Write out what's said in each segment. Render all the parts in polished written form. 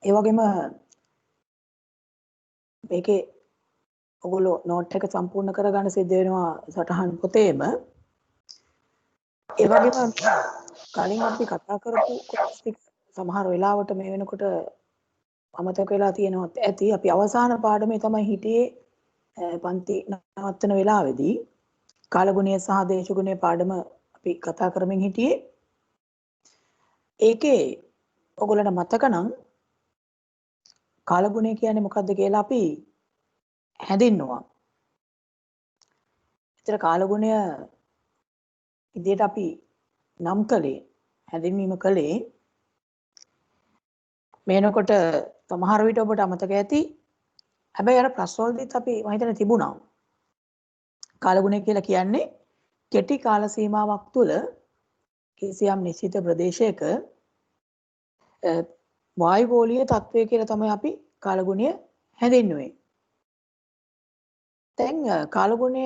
ඒ වගේම මේකේ ඔයගොල්ලෝ නෝට් එක සම්පූර්ණ කරගන්න සිද්ධ වෙනවා සටහන් පොතේම. ඒ වගේම කලින් අපි කතා කරපු කොටස් ටික සමහර වෙලාවට මේ වෙනකොට අමතක වෙලා තියෙනවා ඇති. අපි අවසාන පාඩමේ තමයි හිටියේ පන්ති නවත්තන වෙලාවේදී කාලගුණය සහ දේශගුණය පාඩම අපි කතා කරමින් හිටියේ. ඒකේ ඔයගොල්ලන්ට මතක නම් කාලගුණය කියන්නේ මොකක්ද කියලා අපි හැඳින්නුවා. ඒතර කාලගුණය ඉදිරියට අපි නම් කළේ හැඳින්වීම කළේ මේනකොට සමහර විට ඔබට අමතක ඇති. හැබැයි අර ප්‍රශ්නවලදීත් අපි මම හිතන්නේ තිබුණා. කාලගුණය කියලා කියන්නේ කෙටි කාල සීමාවක් තුළ කිසියම් නිශ්චිත ප්‍රදේශයක වායුගෝලීය තත්ත්වය කියලා තමයි අපි කාලගුණය හැඳින්වුවේ. දැන් කාලගුණය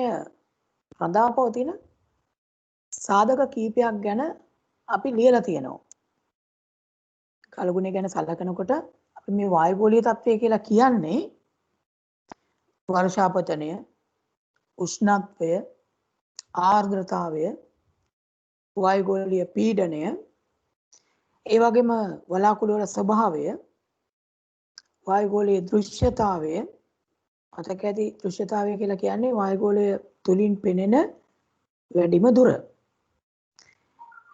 රඳා පවතින සාධක කීපයක් ගැන අපි ලියලා තියෙනවා. කාලගුණය ගැන සලකනකොට අපි මේ වායුගෝලීය තත්ත්වය කියලා කියන්නේ වර්ෂාපතනය, උෂ්ණත්වය, ආර්ද්‍රතාවය, වායුගෝලීය පීඩනය, ඒ වගේම වලාකුළු වල ස්වභාවය, වායුගෝලීය දෘශ්‍යතාවය, මතක ඇති දෘශ්‍යතාවය කියලා කියන්නේ වායුගෝලය තුලින් පෙනෙන වැඩිම දුර.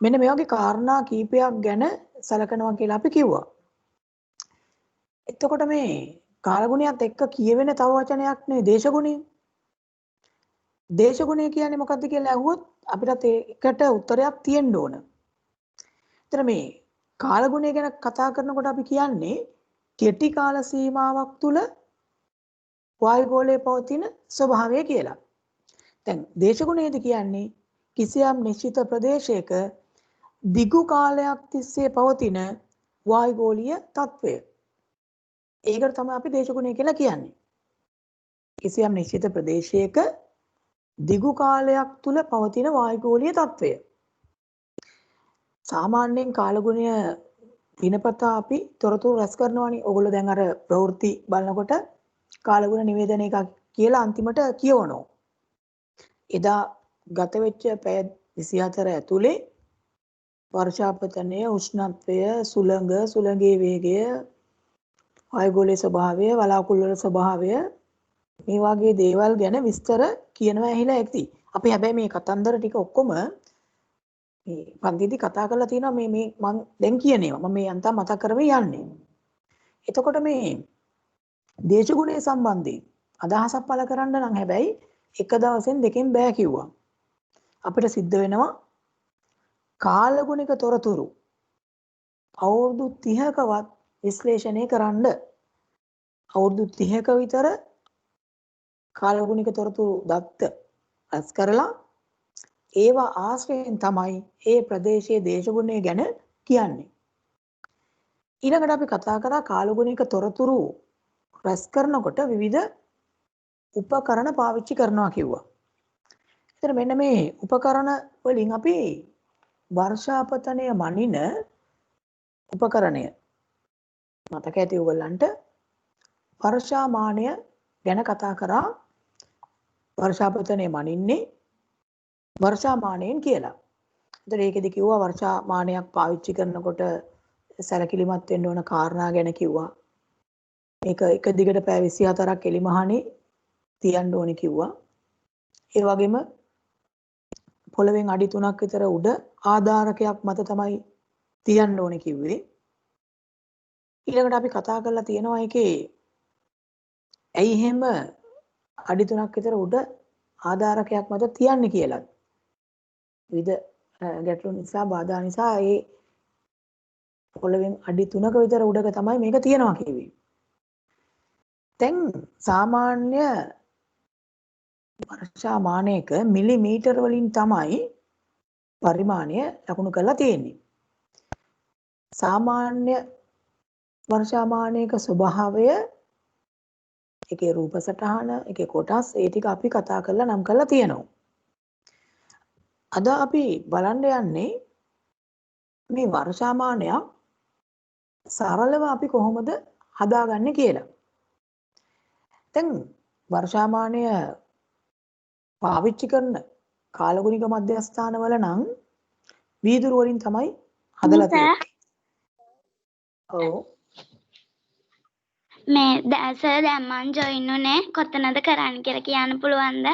මෙන්න මේ වගේ කාරණා කීපයක් ගැන සලකනවා කියලා අපි කිව්වා. එතකොට මේ කාලගුණයත් එක්ක කියවෙන තව වචනයක් නේ දේශගුණය. දේශගුණය කියන්නේ මොකක්ද කියලා අහුවොත් අපිට ඒකට උත්තරයක් තියෙන්න ඕන. ඒතර මේ කාලගුණය ගැන කතා කරනකොට අපි කියන්නේ කෙටි කාල සීමාවක් තුල වායුගෝලයේ පවතින ස්වභාවය කියලා. දැන් දේශගුණයද කියන්නේ කිසියම් නිශ්චිත ප්‍රදේශයක දිගු කාලයක් තිස්සේ පවතින වායුගෝලීය තත්ත්වය. ඒකට තමයි අපි දේශගුණය කියලා කියන්නේ. කිසියම් නිශ්චිත ප්‍රදේශයක දිගු කාලයක් තුල පවතින වායුගෝලීය තත්ත්වය. සාමාන්‍යයෙන් කාලගුණය දිනපතා අපි තොරතුරු රැස් කරනවානේ. ඔයගොල්ලෝ දැන් අර ප්‍රවෘත්ති බලනකොට කාලගුණ නිවේදන එකක් කියලා අන්තිමට කියවනවා. එදා ගත වෙච්ච පැය 24 ඇතුලේ වර්ෂාපතනය, උෂ්ණත්වය, සුළඟේ වේගය, වායුගෝලීය ස්වභාවය, වලාකුළු වල ස්වභාවය මේ වගේ දේවල් ගැන විස්තර කියනවා ඇහිලා ඇති. අපි හැබැයි මේ කතන්දර ටික ඔක්කොම මේ පන්තිදී කතා කරලා තියෙනවා මේ මම දැන් කියන ඒවා. මම මේ යන්තම් මතක් කරගෙන යන්නේ. එතකොට මේ දේශගුණය සම්බන්ධයෙන් අදහසක් පළ කරන්න නම් හැබැයි එක දවසෙන් දෙකෙන් බෑ කිව්වා. අපිට සිද්ධ වෙනවා කාලගුණික තොරතුරු අවුරුදු 30කවත් විශ්ලේෂණය කරන්න. අවුරුදු 30ක විතර කාලගුණික තොරතුරු දත්ත රැස් කරලා ඒවා ආශ්‍රයෙන් තමයි ඒ ප්‍රදේශයේ දේශගුණය ගැන කියන්නේ. ඊළඟට අපි කතා කරා කාලගුණික තොරතුරු රැස් කරනකොට විවිධ උපකරණ පාවිච්චි කරනවා කිව්වා. ඒතර මෙන්න මේ උපකරණ වලින් අපි වර්ෂාපතනය මනින උපකරණය මතක ඇති ඔයගලන්ට වර්ෂාමානය ගැන කතා කරා. වර්ෂාපතනය මනින්නේ වර්ෂාමානයෙන් කියලා. ඒතර ඒකෙදි කිව්වා වර්ෂාමානයක් පාවිච්චි කරනකොට සැලකිලිමත් වෙන්න ඕන කාරණා ගැන කිව්වා. මේක එක දිගට පැය 24ක් එලිමහනේ තියන්න ඕනේ කිව්වා. ඒ වගේම පොළවෙන් අඩි 3ක් විතර උඩ ආධාරකයක් මත තමයි තියන්න ඕනේ කිව්වේ. ඊළඟට අපි කතා කරලා තියෙනවා ඒකේ ඇයි එහෙම අඩි 3ක් විතර උඩ ආධාරකයක් මත තියන්නේ කියලා. විවිධ ගැටලු නිසා බාධා නිසා ඒ පොළවෙන් අඩි 3ක විතර උඩක තමයි මේක තියනවා කිව්වේ. දැන් සාමාන්‍ය වර්ෂාමානයක මිලිමීටර වලින් තමයි පරිමාණය ලකුණු කරලා තියෙන්නේ. සාමාන්‍ය වර්ෂාමානයක ස්වභාවය ඒකේ රූප සටහන, ඒකේ කොටස් ඒ ටික අපි කතා කරලා නම් කරලා තියෙනවා. අද අපි බලන්න යන්නේ මේ වර්ෂාමානයක් සරලව අපි කොහොමද හදාගන්නේ කියලා. දැන් වර්ෂාමානය පාවිච්චි කරන කාලගුණික මධ්‍යස්ථානවල නම් වීදුරු වලින් තමයි හදලා තියෙන්නේ. ඔව්. මේ සර් දැන් මං ජොයින් උනේ කොතනද කරන්න කියලා කියන්න පුළුවන්ද?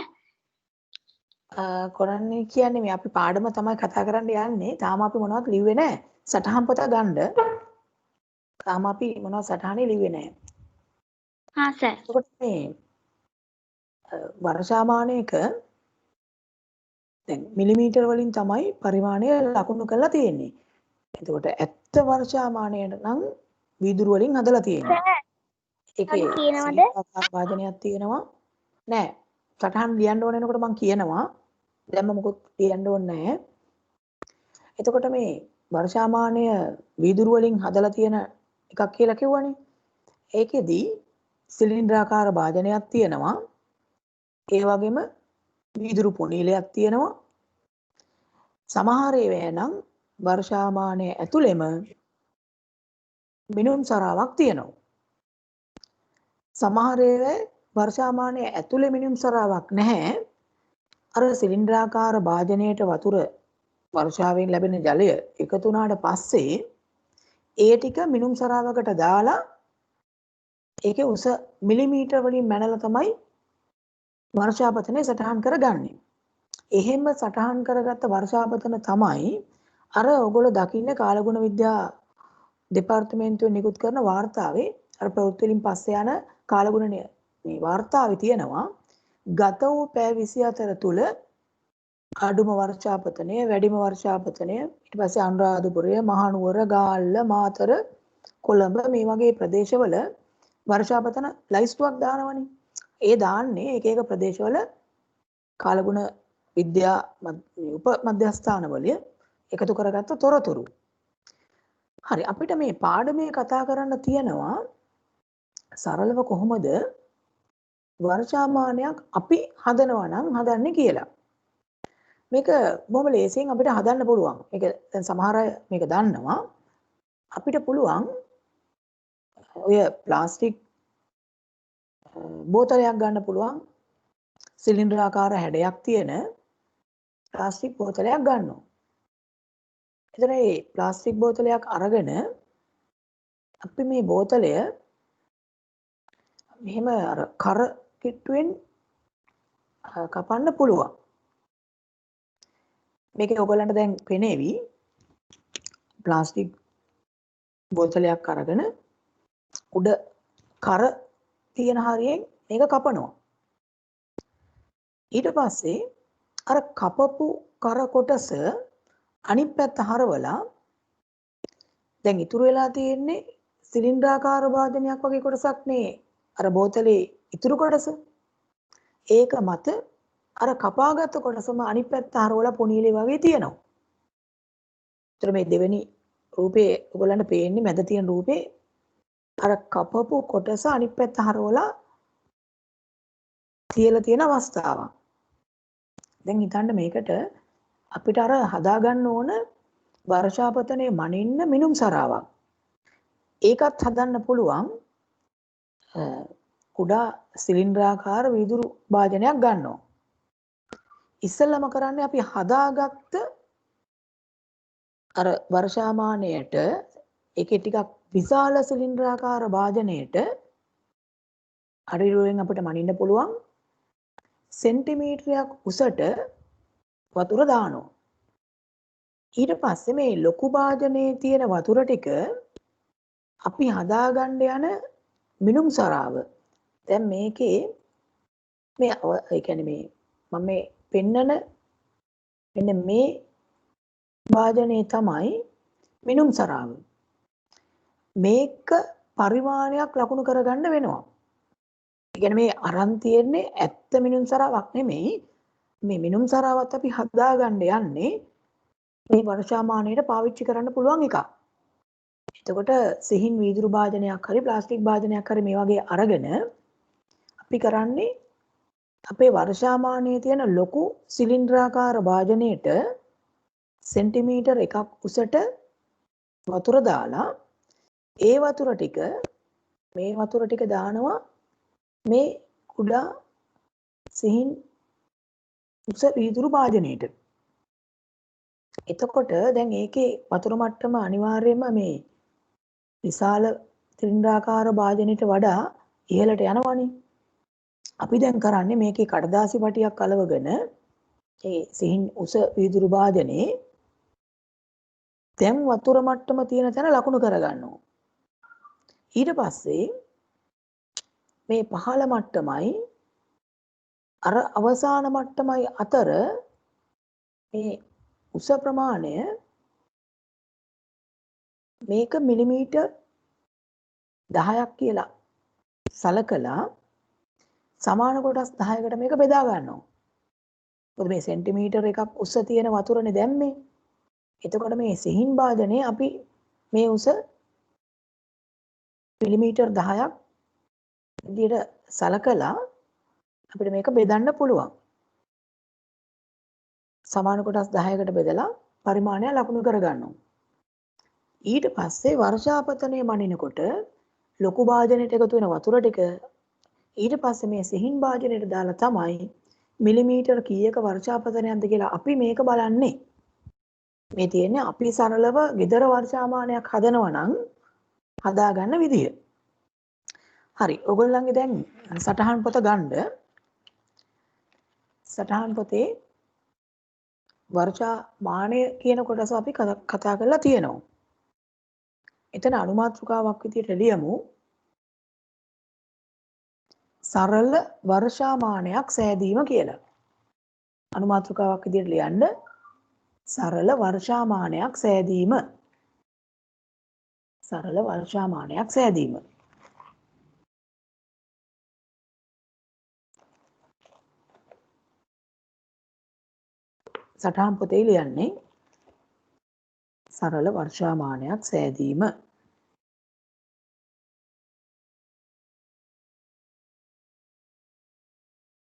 කරන්නේ කියන්නේ මේ අපි පාඩම තමයි කතා කරන්න යන්නේ. තාම අපි මොනවද ලිව්වේ නැහැ. සටහන් පොත ගන්න. තාම අපි මොනවද සටහනේ ලිව්වේ නැහැ. හා සර්. එතකොට මේ වර්ෂාමානයක දැන් මිලිමීටර වලින් තමයි පරිමාණය ලකුණු කරලා තියෙන්නේ. එතකොට ඇත්ත වර්ෂාමානයට නම් වීදුරු වලින් හදලා තියෙන්නේ. ඒකේ ආකාර වාදනයක් තියෙනවා. නෑ. සටහන් ලියන්න ඕන වෙනකොට මම කියනවා. දැන්ම මොකොත් ලියන්න ඕනේ නැහැ. එතකොට මේ වර්ෂාමානය වීදුරු වලින් හදලා තියෙන එකක් කියලා කිව්වනේ. ඒකෙදි සිලින්ඩරාකාර භාජනයක් තියෙනවා. ඒ වගේම වීදුරු පොණිලයක් තියෙනවා. සමහර ඒවා නම් වර්ෂාමානය ඇතුළෙම මිනුම් සරාවක් තියෙනවා. සමහර ඒවා වර්ෂාමානය ඇතුළේ මිනුම් සරාවක් නැහැ. අර සිලින්ඩරාකාර භාජනයට වතුර වර්ෂාවෙන් ලැබෙන ජලය එකතු වුණාට පස්සේ ඒ ටික මිනුම් සරාවකට දාලා ඒකේ උස මිලිමීටර වලින් මැනලා තමයි වර්ෂාපතනය සටහන් කරගන්නේ. එහෙම සටහන් කරගත්ත වර්ෂාපතන තමයි අර ඔයගොල්ලෝ දකින්න කාලගුණ විද්‍යා දෙපාර්තමේන්තුවේ නිකුත් කරන වාර්තාවේ අර ප්‍රවෘත්ති වලින් පස්සේ යන කාලගුණ මේ වාර්තාවේ තියෙනවා ගත වූ පැය 24 තුල අඩුම වර්ෂාපතනය වැඩිම වර්ෂාපතනය ඊට පස්සේ අනුරාධපුරය මහනුවර ගාල්ල මාතර කොළඹ මේ වගේ ප්‍රදේශවල වර්ෂාපතන ලයිස්තුවක් දානවනේ. ඒ දාන්නේ එක එක ප්‍රදේශවල කාලගුණ විද්‍යා උප මධ්‍යස්ථානවල එකතු කරගත්ත තොරතුරු. හරි අපිට මේ පාඩමේ කතා කරන්න තියෙනවා සරලව කොහොමද වර්ෂාමානයක් අපි හදනවා නම් හදන්නේ කියලා. මේක බොහොම ලේසියෙන් අපිට හදන්න පුළුවන්. මේක දැන් සමහර අය මේක දන්නවා. අපිට පුළුවන් ඔය ප්ලාස්ටික් බෝතලයක් ගන්න පුළුවන්. සිලින්ඩරාකාර හැඩයක් තියෙන ප්ලාස්ටික් බෝතලයක් ගන්නවා. එතන මේ ප්ලාස්ටික් බෝතලයක් අරගෙන අපි මේ බෝතලය මෙහෙම අර කර කිට්ටුවෙන් කපන්න පුළුවන්. මේක ඔයගොල්ලන්ට දැන් පෙනේවි. ප්ලාස්ටික් බෝතලයක් අරගෙන උඩ කර තියෙන හරියෙන් මේක කපනවා. ඊට පස්සේ අර කපපු කර කොටස අනිත් පැත්ත හරවලා දැන් ඉතුරු වෙලා තියෙන්නේ සිලින්ඩරාකාර භාජනයක් වගේ කොටසක් නේ අර බෝතලේ ඉතුරු කොටස. ඒක මත අර කපාගත්ත කොටසම අනිත් පැත්ත හරවලා පොණියලේ වගේ තියෙනවා. ඒතර මේ දෙවෙනි රූපේ ඔයගොල්ලන්ට පේන්නේ මැද තියෙන රූපේ අර කපපු කොටස අනිත් පැත්ත හරවලා තියලා තියෙන අවස්ථාවක්. දැන් හිතන්න මේකට අපිට අර හදාගන්න ඕන වර්ෂාපතනයේ මනින්න මිනුම් සරාවක්. ඒකත් හදන්න පුළුවන් කුඩා සිලින්ඩරාකාර වීදුරු භාජනයක් ගන්නවා. ඉස්සෙල්ලාම කරන්නේ අපි හදාගත්ත අර වර්ෂාමානයට ඒකේ ටිකක් විශාල සිලින්ඩරාකාර භාජනයට අරිරුවෙන් අපිට මනින්න පුළුවන් සෙන්ටිමීටරයක් උසට වතුර දානවා. ඊට පස්සේ මේ ලොකු භාජනයේ තියෙන වතුර ටික අපි හදාගන්න යන මිනුම් සරාව. දැන් මේකේ මේ ඒ කියන්නේ මේ මම මේ පෙන්නන මෙන්න මේ භාජනයේ තමයි මිනුම් සරාව. මේක පරිමාණයක් ලකුණු කරගන්න වෙනවා. ඒ කියන්නේ මේ අරන් තියෙන්නේ ඇත්ත මිනුම් සරාවක් නෙමෙයි. මේ මිනුම් සරාවත් අපි හදාගන්න යන්නේ මේ වර්ෂාමානයට පාවිච්චි කරන්න පුළුවන් එකක්. එතකොට සිහින් වීදුරු භාජනයක් හරි ප්ලාස්ටික් භාජනයක් හරි මේ වගේ අරගෙන අපි කරන්නේ අපේ වර්ෂාමානයේ තියෙන ලොකු සිලින්ඩරාකාර භාජනයට සෙන්ටිමීටර් එකක් උසට වතුර දාලා ඒ වතුර ටික මේ වතුර ටික දානවා මේ කුඩා සිහින් උස වීදුරු භාජනයට. එතකොට දැන් ඒකේ වතුර මට්ටම අනිවාර්යයෙන්ම මේ විශාල ත්‍රින්ඩාකාර භාජනයට වඩා ඉහළට යනවනේ. අපි දැන් කරන්නේ මේකේ කඩදාසි පටියක් අලවගෙන ඒ සිහින් උස වීදුරු භාජනේ දැන් වතුර මට්ටම තියෙන තැන ලකුණු කරගන්නවා. ඊට පස්සේ මේ පහළ මට්ටමයි අර අවසාන මට්ටමයි අතර මේ උස ප්‍රමාණය මේක මිලිමීටර් 10ක් කියලා සලකලා සමාන කොටස් 10කට මේක බෙදා ගන්නවා. මොකද මේ සෙන්ටිමීටර් එකක් උස තියෙන වතුරනේ දැම්මේ. එතකොට මේ සිහින් භාජනයේ අපි මේ උස මිලිමීටර් 10ක් විදියට සලකලා අපිට මේක බෙදන්න පුළුවන්. සමාන කොටස් 10කට බෙදලා පරිමාණය ලකුණු කරගන්නවා. ඊට පස්සේ වර්ෂාපතනය මනිනකොට ලොකු භාජනයට එකතු වෙන වතුර ටික ඊට පස්සේ මේ සිහින් භාජනයට දාලා තමයි මිලිමීටර් කීයක වර්ෂාපතනයක්ද කියලා අපි මේක බලන්නේ. මේ තියෙන්නේ අපි සරලව ගෙදර වර්ෂාමානයක් හදනවා නම් හදාගන්න විදිය. හරි. ඔයගොල්ලන්ගේ දැන් සටහන් පොත ගන්න. සටහන් පොතේ වර්ෂාමානය කියන කොටස අපි කතා කරලා තියෙනවා. එතන අනුමාත්‍රිකාවක් විදියට ලියමු. සරල වර්ෂාමානයක් සෑදීම කියලා. අනුමාත්‍රිකාවක් විදියට ලියන්න සරල වර්ෂාමානයක් සෑදීම. සරල වර්ෂාමානයක් සෑදීම. සටහන් පොතේ ලියන්නේ සරල වර්ෂාමානයක් සෑදීම.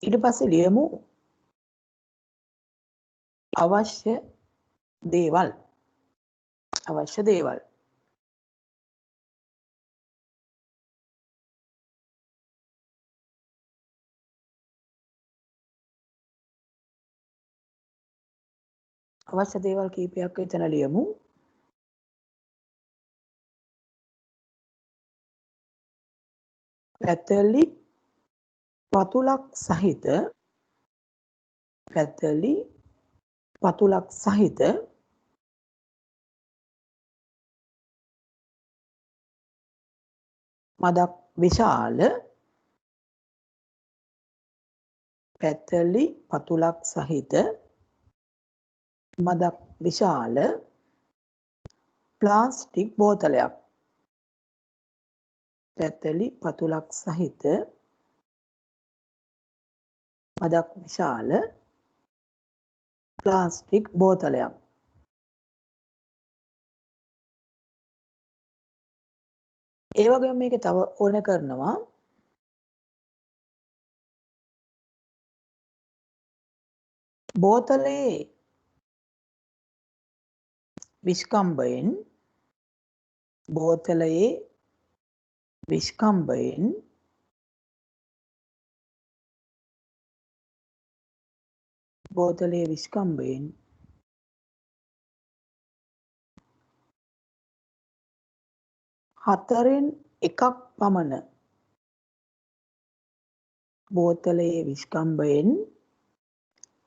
ඊට පස්සේ ලියමු අවශ්‍ය දේවල්. අවශ්‍ය දේවල්. අවශ්‍ය දේවල් කීපයක් එතන ලියමු. පැතලි පතුලක් සහිත පැතලි පතුලක් සහිත මදක් විශාල පැතලි පතුලක් සහිත මදක් විශාල ප්ලාස්ටික් බෝතලයක්. පැතලි පතුලක් සහිත මදක් විශාල ප්ලාස්ටික් බෝතලයක්. ඒ වගේම මේකේ තව ඕන කරනවා බෝතලයේ විස්කම්බයෙන් බෝතලයේ විස්කම්බයෙන් බෝතලයේ විස්කම්බයෙන් හතරෙන් එකක් පමණ බෝතලයේ විස්කම්බයෙන්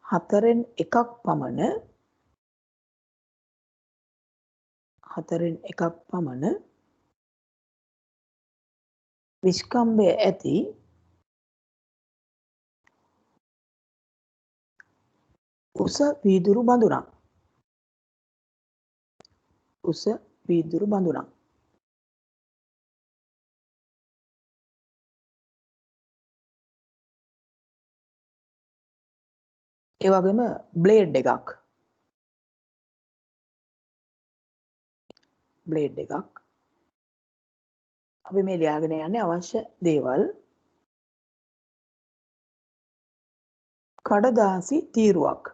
හතරෙන් එකක් පමණ හතරෙන් එකක් පමණ විස්කම්බය ඇති උස වීදුරු බඳුනක්. උස වීදුරු බඳුනක්. ඒ වගේම බ්ලේඩ් එකක්. බ්ලේඩ් එකක්. අපි මේ ලියාගෙන යන්නේ අවශ්‍ය දේවල්. කඩදාසි තීරුවක්.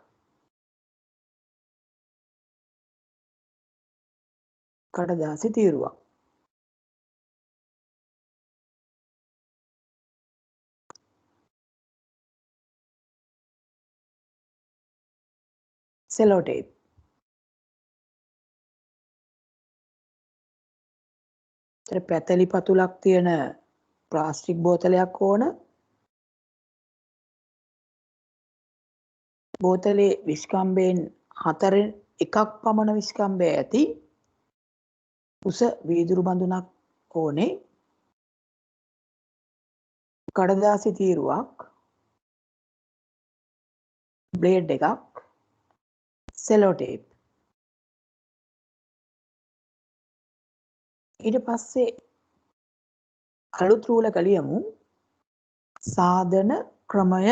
කඩදාසි තීරුවක්. sellotape. පැතලි පතුලක් තියෙන ප්ලාස්ටික් බෝතලයක් ඕන. බෝතලේ විස්කම්බයෙන් 4න් එකක් පමණ විස්කම්බය ඇති උස වීදුරු බඳුනක් ඕනේ. කඩදාසි තීරුවක්, බ්ලේඩ් එකක්, sellotape. ඊට පස්සේ අලුත් රූලක ලියමු සාධන ක්‍රමය.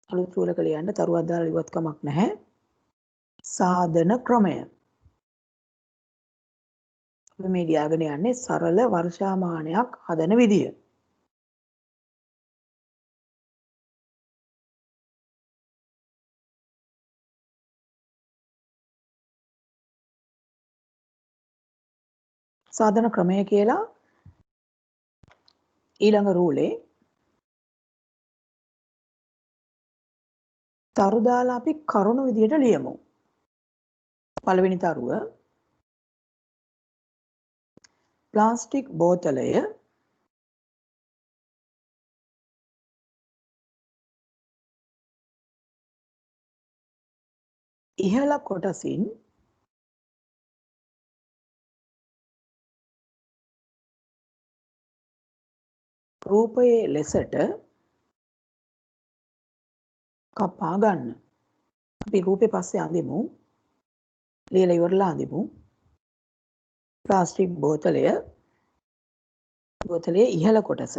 අලුත් රූලක ලියන්න තරුවක් දාලා ලිව්වත් කමක් නැහැ. සාධන ක්‍රමය. අපි මේ ලියාගෙන යන්නේ සරල වර්ෂාමානයක් හදන විදිය. සාධන ක්‍රමය කියලා ඊළඟ රූලේ තරු දාලා අපි කරුණු විදියට ලියමු. පළවෙනි තරුව ප්ලාස්ටික් බෝතලය ඉහළ කොටසින් රූපයේ ලෙසට කපා ගන්න. අපි රූපේ පස්සේ අඳිමු. ලියලා ඉවරලා අඳිමු. ප්ලාස්ටික් බෝතලයේ ඉහළ කොටස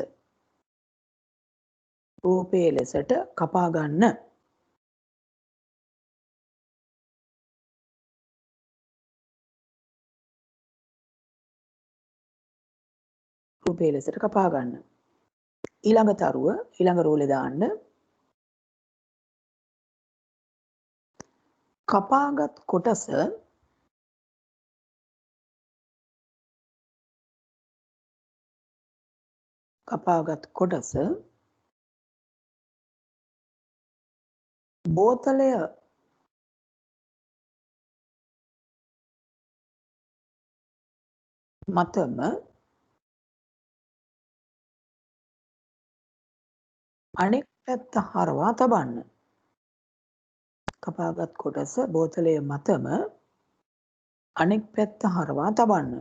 රූපයේ ලෙසට කපා ගන්න. රූපයේ ලෙසට කපා ගන්න. ඊළඟ තරුව ඊළඟ රෝලේ දාන්න. කපාගත් කොටස බෝතලය මතම අනෙක් පැත්ත හරවා තබන්න. කපාගත් කොටස බෝතලය මතම අනෙක් පැත්ත හරවා තබන්න.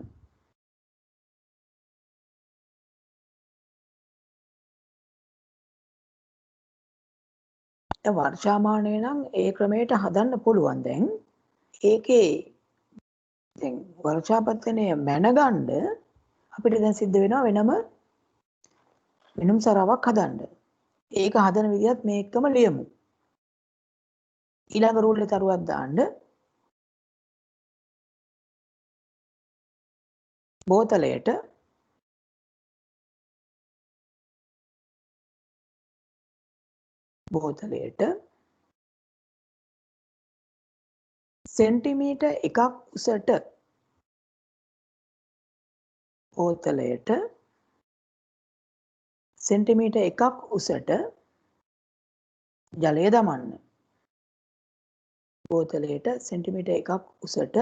වර්ෂාමානය නම් ඒ ක්‍රමයට හදන්න පුළුවන්. දැන් ඒකේ දැන් වර්ෂාපතනය මැනගන්න අපිට දැන් සිද්ධ වෙනවා වෙනම සරාවක් හදන්න. ඒක හදන විදිහත් මේකම ලියමු. ඊළඟ රූල් එක තරුවක් දාන්න. බෝතලයට සෙන්ටිමීටර් 1ක් උසට සෙන්ටිමීටර් 1ක් උසට ජලය දමන්න. බෝතලයට සෙන්ටිමීටර් 1ක් උසට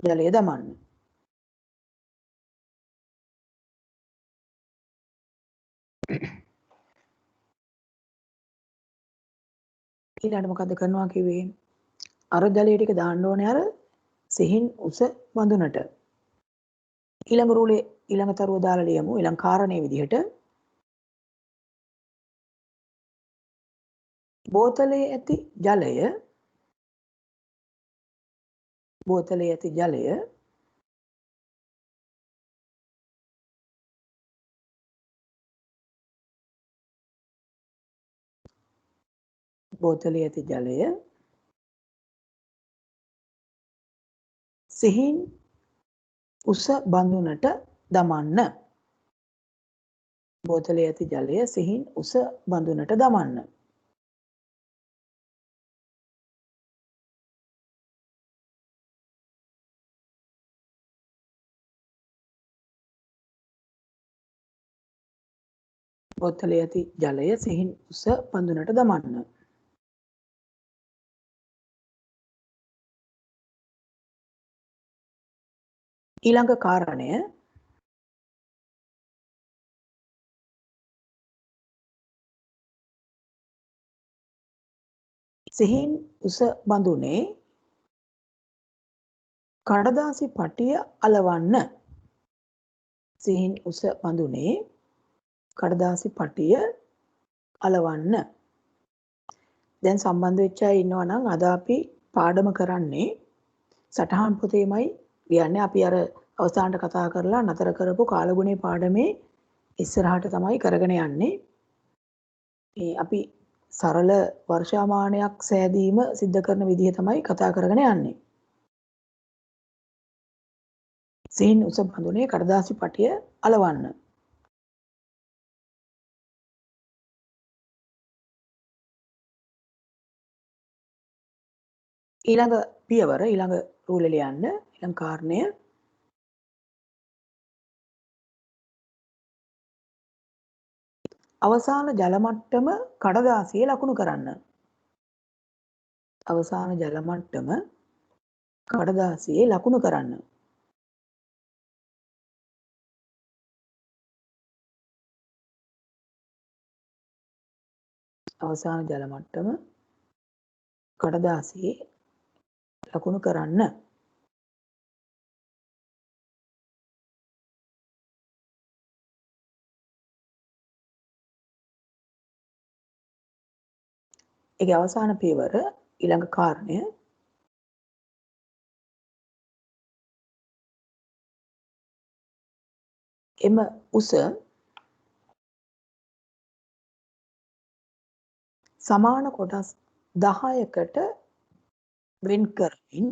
ජලය දමන්න. ඊළඟට මොකද කරනවා කිව්වේ? අර ජලය ටික දාන්න ඕනේ අර සිහින් උස බඳුනට. ඊළඟ රූලේ ඊළඟ තරුව දාලා ලියමු. ඊළඟ කාරණේ විදිහට බෝතලයේ ඇති ජලය බෝතලයේ ඇති ජලය සිහින් උස බඳුනට දමන්න. බෝතලයේ ඇති ජලය සිහින් උස බඳුනට දමන්න. බෝතලයේ ඇති ජලය සිහින් උස බඳුනට දමන්න. ඊළඟ කාරණය සිහින් උස බඳුනේ කඩදාසි පටිය අලවන්න. සිහින් උස බඳුනේ කඩදාසි පටිය අලවන්න. දැන් සම්බන්ධ වෙච්ච අය ඉන්නවා නම් අද අපි පාඩම කරන්නේ සටහන් පොතේමයි ලියන්නේ. අපි අර අවසානට කතා කරලා නතර කරපු කාලගුණේ පාඩමේ ඉස්සරහට තමයි කරගෙන යන්නේ. මේ අපි සරල වර්ෂාමානයක් සෑදීම සිද්ධ කරන විදිහ තමයි කතා කරගෙන යන්නේ. සිහින් උස බඳුනේ කඩදාසි පටිය අලවන්න. ඊළඟ පියවර ඊළඟ රූල ලියන්න. ඊළඟ කාරණය අවසාන ජල මට්ටම කඩදාසියේ ලකුණු කරන්න. අවසාන ජල මට්ටම කඩදාසියේ ලකුණු කරන්න. අවසාන ජල මට්ටම කඩදාසියේ ලකුණු කරන්න. ඒකේ අවසාන පියවර ඊළඟ කාරණය එම උස සමාන කොටස් 10කට වෙන් කරමින්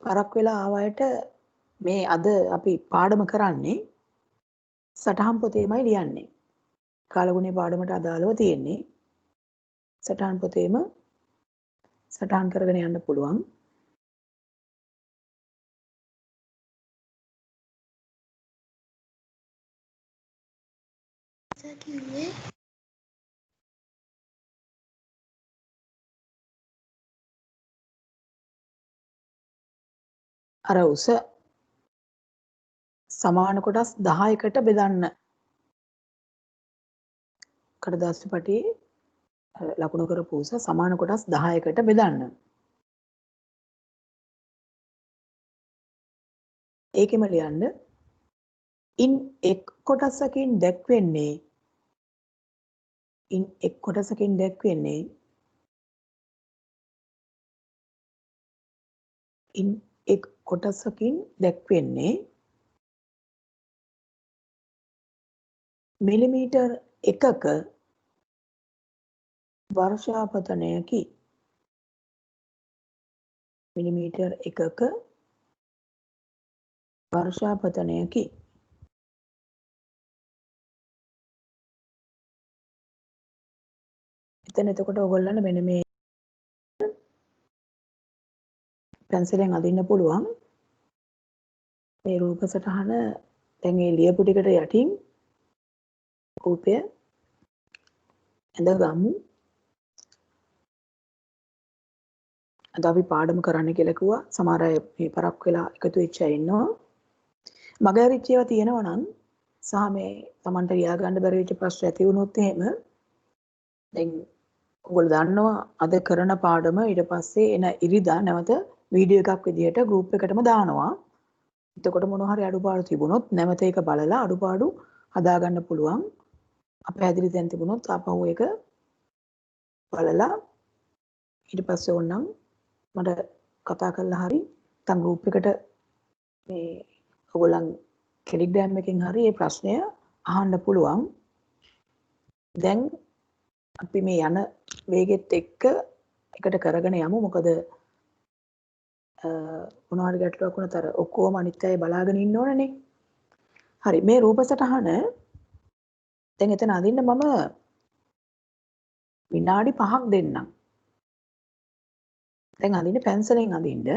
පරක් වෙලා ආවයට මේ අද අපි පාඩම කරන්නේ සටහන් පොතේමයි ලියන්නේ. කාලගුණේ පාඩමට අදාළව තියෙන්නේ. සටහන් පොතේම සටහන් කරගෙන යන්න පුළුවන්. අර උස සමාන කොටස් 10කට බෙදන්න. කඩදාසි පටියේ ලකුණු කරපු උස සමාන කොටස් 10කට බෙදන්න. ඒකෙම ලියන්න ඉන් එක් කොටසකින් දැක්වෙන්නේ ඉන් එක් කොටසකින් දැක්වෙන්නේ ඉන් එක් කොටසකින් දැක්වෙන්නේ මිලිමීටර් 1ක වර්ෂාපතනයකි. මිලිමීටර් 1ක වර්ෂාපතනයකි. එතන එතකොට ඔයගොල්ලන්ට මෙන්න මේ පැන්සලෙන් අදින්න පුළුවන්. මේ රූප සටහන දැන් මේ ලියපු ටිකට යටින් රූපය ඇඳගමු. අද අපි පාඩම කරන්න කියලා කිව්වා. සමහර අය මේ පරක් වෙලා එකතු වෙච්ච අය ඉන්නවා. මගහැරිච්ච ඒවා තියෙනවා නම් සහ මේ Tamanට ලියා ගන්න බැරි වෙච්ච ප්‍රශ්න ඇති වුණොත් එහෙම දැන් ඔයගොල්ලෝ දන්නවා අද කරන පාඩම ඊට පස්සේ එන ඉරිදා නැවත වීඩියෝ එකක් විදිහට ගෲප් එකටම දානවා. එතකොට මොනවා හරි අඩුපාඩු තිබුණොත් නැවත ඒක බලලා අඩුපාඩු හදා ගන්න පුළුවන්. අපහැදිලි තැන් තිබුණොත් ආපහු ඒක බලලා ඊට පස්සේ ඕනනම් මට කතා කරලා හරි නැත්නම් ගෲප් එකට මේ ඔයගොල්ලන් ටෙලිග්‍රෑම් එකෙන් හරි මේ ප්‍රශ්නය අහන්න පුළුවන්. දැන් අපි මේ යන වේගෙත් එක්ක එකට කරගෙන යමු. මොකද මොනවා හරි ගැටලුවක් වුණත් අර ඔක්කොම අනිත් අය බලාගෙන ඉන්න ඕනනේ. හරි මේ රූප සටහන දැන් එතන අදින්න මම විනාඩි 5ක් දෙන්නම්. දැන් අදින්න පැන්සලෙන් අදින්න.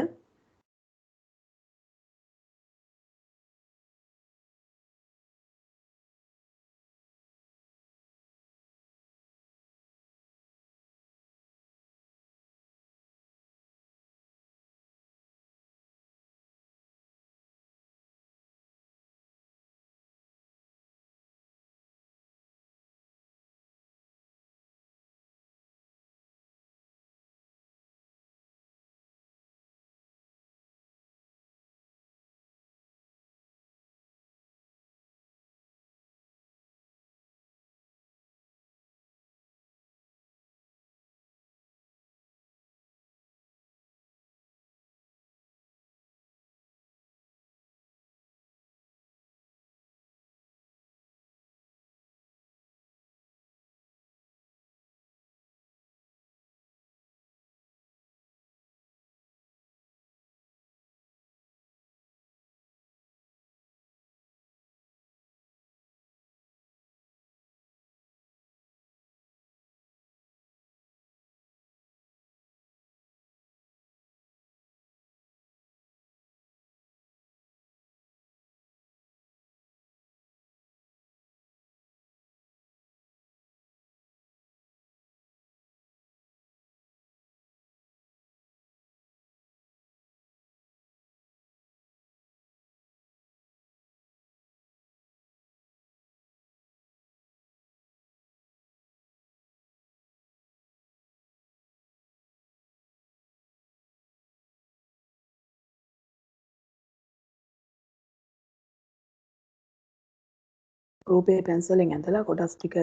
රූපේ පැන්සලෙන් ඇඳලා කොටස් ටික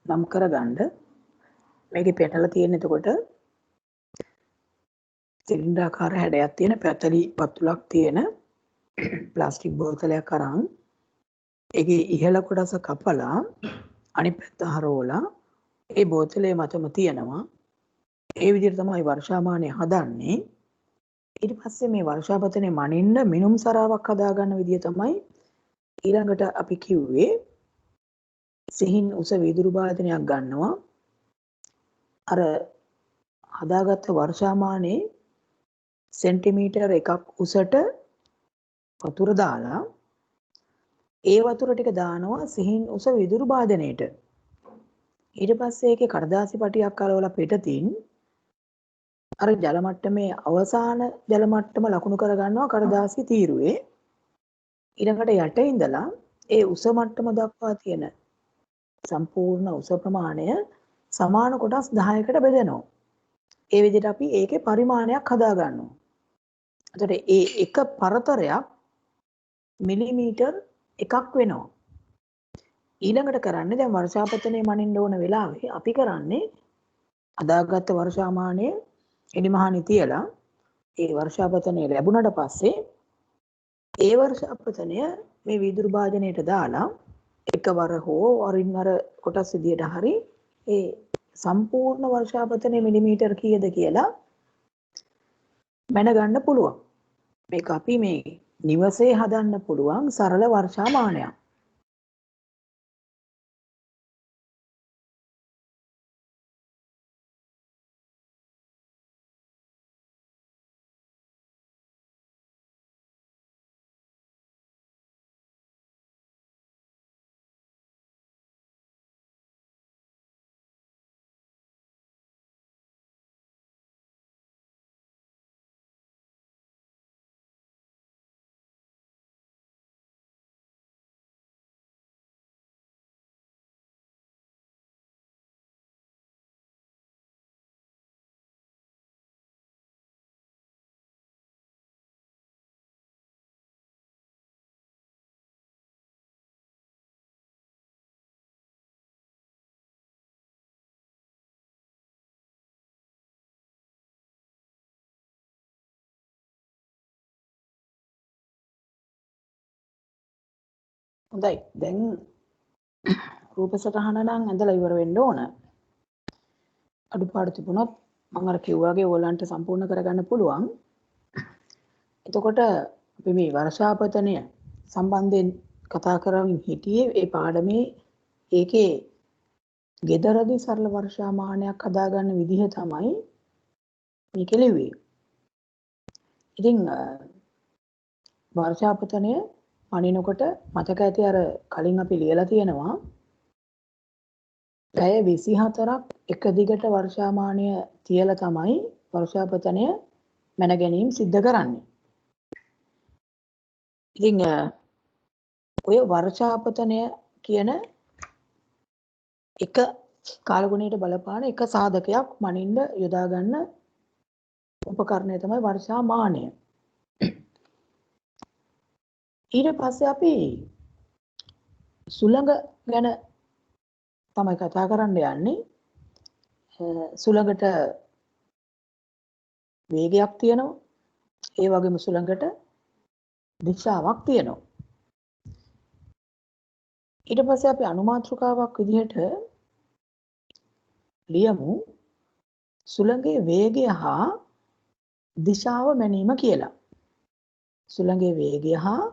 නම් කරගන්න. මේකේ පෙටලා තියෙන එතකොට සිලින්ඩරාකාර හැඩයක් තියෙන පැතලි පතුලක් තියෙන ප්ලාස්ටික් බෝතලයක් අරන් ඒකේ ඉහළ කොටස කපලා අනිත් පැත්ත හරවලා ඒ බෝතලේ මතම තියනවා. ඒ විදිහට තමයි වර්ෂාමානය හදන්නේ. ඊට පස්සේ මේ වර්ෂාපතනේ මනින්න මිනුම් සරාවක් හදාගන්න විදිය තමයි ඊළඟට අපි කිව්වේ සිහින් උස වීදුරු භාජනයක් ගන්නවා. අර හදාගත්ත වර්ෂාමානයේ සෙන්ටිමීටර එකක් උසට වතුර දාලා ඒ වතුර ටික දානවා සිහින් උස වීදුරු භාජනයේට. ඊට පස්සේ ඒකේ කඩදාසි පටියක් අරවලා පිටතින් අර ජල මට්ටමේ අවසාන ජල මට්ටම ලකුණු කරගන්නවා කඩදාසි තීරුවේ. ඊළඟට යට ඉඳලා ඒ උස මට්ටම දක්වා තියෙන සම්පූර්ණ උස ප්‍රමාණය සමාන කොටස් 10කට බෙදෙනවා. ඒ විදිහට අපි ඒකේ පරිමාණයක් හදා ගන්නවා. එතකොට ඒ එක පරතරයක් මිලිමීටර් එකක් වෙනවා. ඊළඟට කරන්නේ දැන් වර්ෂාපතනය මනින්න ඕන වෙලාවේ අපි කරන්නේ අදාගත්ත වර්ෂාමානය එනිමහනි තියලා ඒ වර්ෂාපතනය ලැබුණට පස්සේ ඒ වර්ෂාපතනය මේ වීදුරු භාජනයට දාලා එකවර හෝ වරින් වර කොටස් විදියට හරි ඒ සම්පූර්ණ වර්ෂාපතනය මිලිමීටර් කීයද කියලා මැනගන්න පුළුවන්. මේක අපි මේ නිවසේ හදන්න පුළුවන් සරල වර්ෂාමානයක්. හොඳයි. දැන් රූප සටහන නම් ඇඳලා ඉවර වෙන්න ඕන. අඩුපාඩු තිබුණොත් මම අර කිව්වාගේ ඕලන්ට සම්පූර්ණ කරගන්න පුළුවන්. එතකොට අපි මේ වර්ෂාපතනය සම්බන්ධයෙන් කතා කරමින් හිටියේ ඒ පාඩමේ ඒකේ ගෙදරදී සරල වර්ෂාමානයක් හදාගන්න විදිහ තමයි මේක ලිව්වේ. ඉතින් වර්ෂාපතනය මනිනකොට මතක ඇති අර කලින් අපි ලියලා තියෙනවා පැය 24ක් එක දිගට වර්ෂාමානය තියලා තමයි වර්ෂාපතනය මැන ගැනීම සිද්ධ කරන්නේ. ඉතින් ඔය වර්ෂාපතනය කියන එක කාලගුණයට බලපාන එක සාධකයක් මනින්න යොදා ගන්න උපකරණය තමයි වර්ෂාමානය. ඊට පස්සේ අපි සුළඟ ගැන තමයි කතා කරන්න යන්නේ. සුළඟට වේගයක් තියෙනවා. ඒ වගේම සුළඟට දිශාවක් තියෙනවා. ඊට පස්සේ අපි අනුමාත්‍රිකාවක් විදිහට ලියමු සුළඟේ වේගය හා දිශාව මැනීම කියලා. සුළඟේ වේගය හා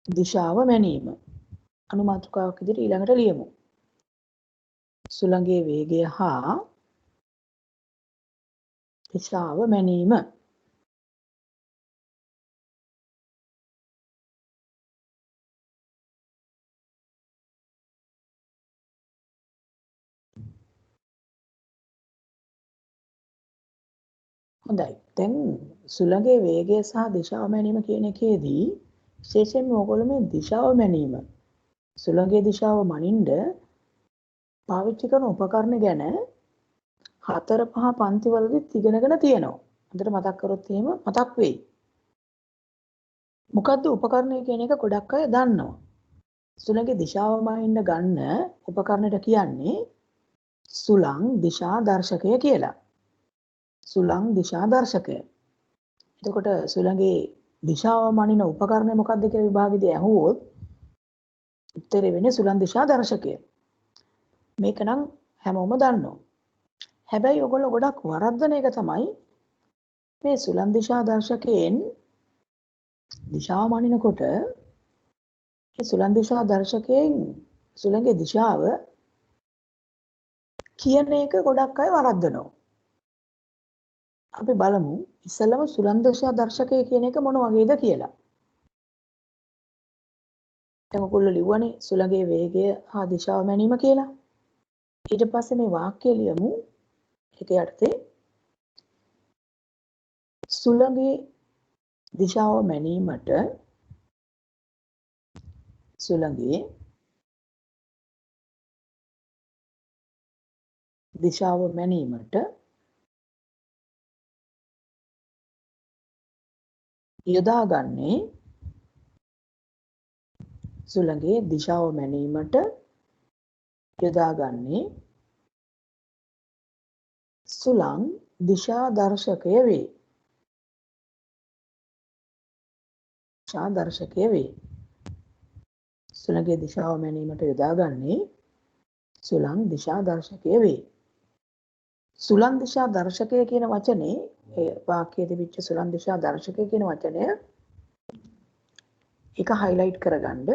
දිශාව මැනීම. අනුමාත්‍රිකාවක් විදිහට ඊළඟට ලියමු. සුළඟේ වේගය හා දිශාව මැනීම. හොඳයි. දැන් සුළඟේ වේගය සහ දිශාව මැනීම කියන එකේදී විශේෂයෙන්ම ඔයගොල්ලෝ මේ දිශාව මැනීම සුළඟේ දිශාව මනින්න පාවිච්චි කරන උපකරණ ගැන 4-5 පන්තිවලදීත් ඉගෙනගෙන තියෙනවා. හොඳට මතක් කරොත් එහෙම මතක් වෙයි. මොකද්ද උපකරණය කියන එක ගොඩක් අය දන්නවා. සුළඟේ දිශාව මහින්න ගන්න උපකරණයට කියන්නේ සුළං දිශා දර්ශකය කියලා. සුළං දිශා දර්ශකය. එතකොට සුළඟේ දිශාව මනින උපකරණය මොකක්ද කියලා විභාගෙදී අහුවොත් උත්තරේ වෙන්නේ සුළං දිශා දර්ශකය. මේක නම් හැමෝම දන්නවා. හැබැයි ඔයගොල්ලෝ ගොඩක් වරද්දන එක තමයි මේ සුළං දිශා දර්ශකයෙන් දිශාව මනිනකොට මේ සුළං දිශා දර්ශකයෙන් සුළඟේ දිශාව කියන එක ගොඩක් අය වරද්දනවා. අපි බලමු ඉස්සෙල්ලම සුළං දිශා දර්ශකය කියන එක මොන වගේද කියලා. දැන් ඔයගොල්ලෝ ලිව්වනේ සුළඟේ වේගය හා දිශාව මැනීම කියලා. ඊට පස්සේ මේ වාක්‍යය ලියමු. ඒක යටතේ සුළඟේ දිශාව මැනීමට සුළඟේ දිශාව මැනීමට යොදාගන්නේ සුළඟේ දිශාව මැනීමට යොදාගන්නේ සුළං දිශා දර්ශකය වේ. දිශා දර්ශකය වේ. සුළඟේ දිශාව මැනීමට යොදාගන්නේ සුළං දිශා දර්ශකය වේ. සුළං දිශා දර්ශකය කියන වචනේ ඒ වාක්‍යයේ තිබිච්ච සුළං දිශා දර්ශකය කියන වචනය ඒක highlight කරගන්න.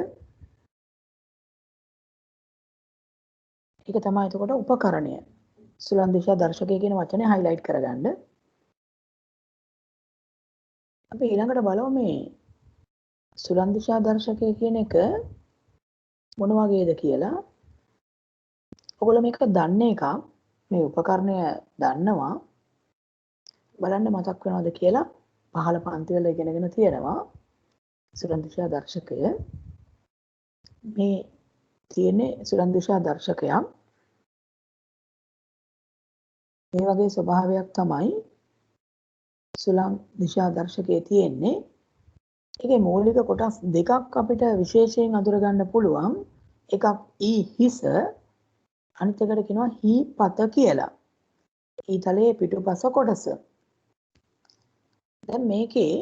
ඒක තමයි එතකොට උපකරණය. සුළං දිශා දර්ශකය කියන වචනේ highlight කරගන්න. අපි ඊළඟට බලමු මේ සුළං දිශා දර්ශකය කියන එක මොන වගේද කියලා. ඔයගොල්ලෝ මේක දන්නේ එකක් මේ උපකරණය දන්නවා. බලන්න මතක් වෙනවද කියලා පහළ පන්ති වල ඉගෙනගෙන තියෙනවා. සුළං දිශා දර්ශකය මේ තියෙන්නේ සුළං දිශා දර්ශකයක්. මේ වගේ ස්වභාවයක් තමයි සුළං දිශා දර්ශකයේ තියෙන්නේ. ඒකේ මූලික කොටස් දෙකක් අපිට විශේෂයෙන් අඳුර ගන්න පුළුවන්. එකක් ඊ හිස අනිත් එකට කියනවා හී පත කියලා. ඊතලයේ පිටුපස කොටස. දැන් මේකේ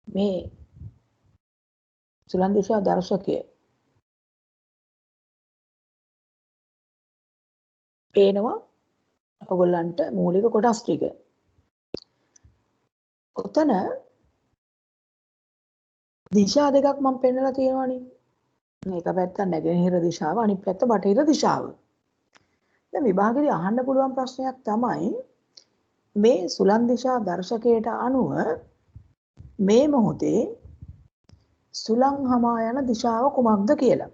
මේ සුළං දිශා දර්ශකය පේනවා ඔයගොල්ලන්ට මූලික කොටස් ටික. ඔතන දිශා දෙකක් මම පෙන්නලා තියෙනවානේ. මේක පැත්ත නැගෙනහිර දිශාව අනිත් පැත්ත බටහිර දිශාව. දැන් විභාගෙදී අහන්න පුළුවන් ප්‍රශ්නයක් තමයි මේ සුළං දිශා දර්ශකයට අනුව මේ මොහොතේ සුළං හමා යන දිශාව කුමක්ද කියලා.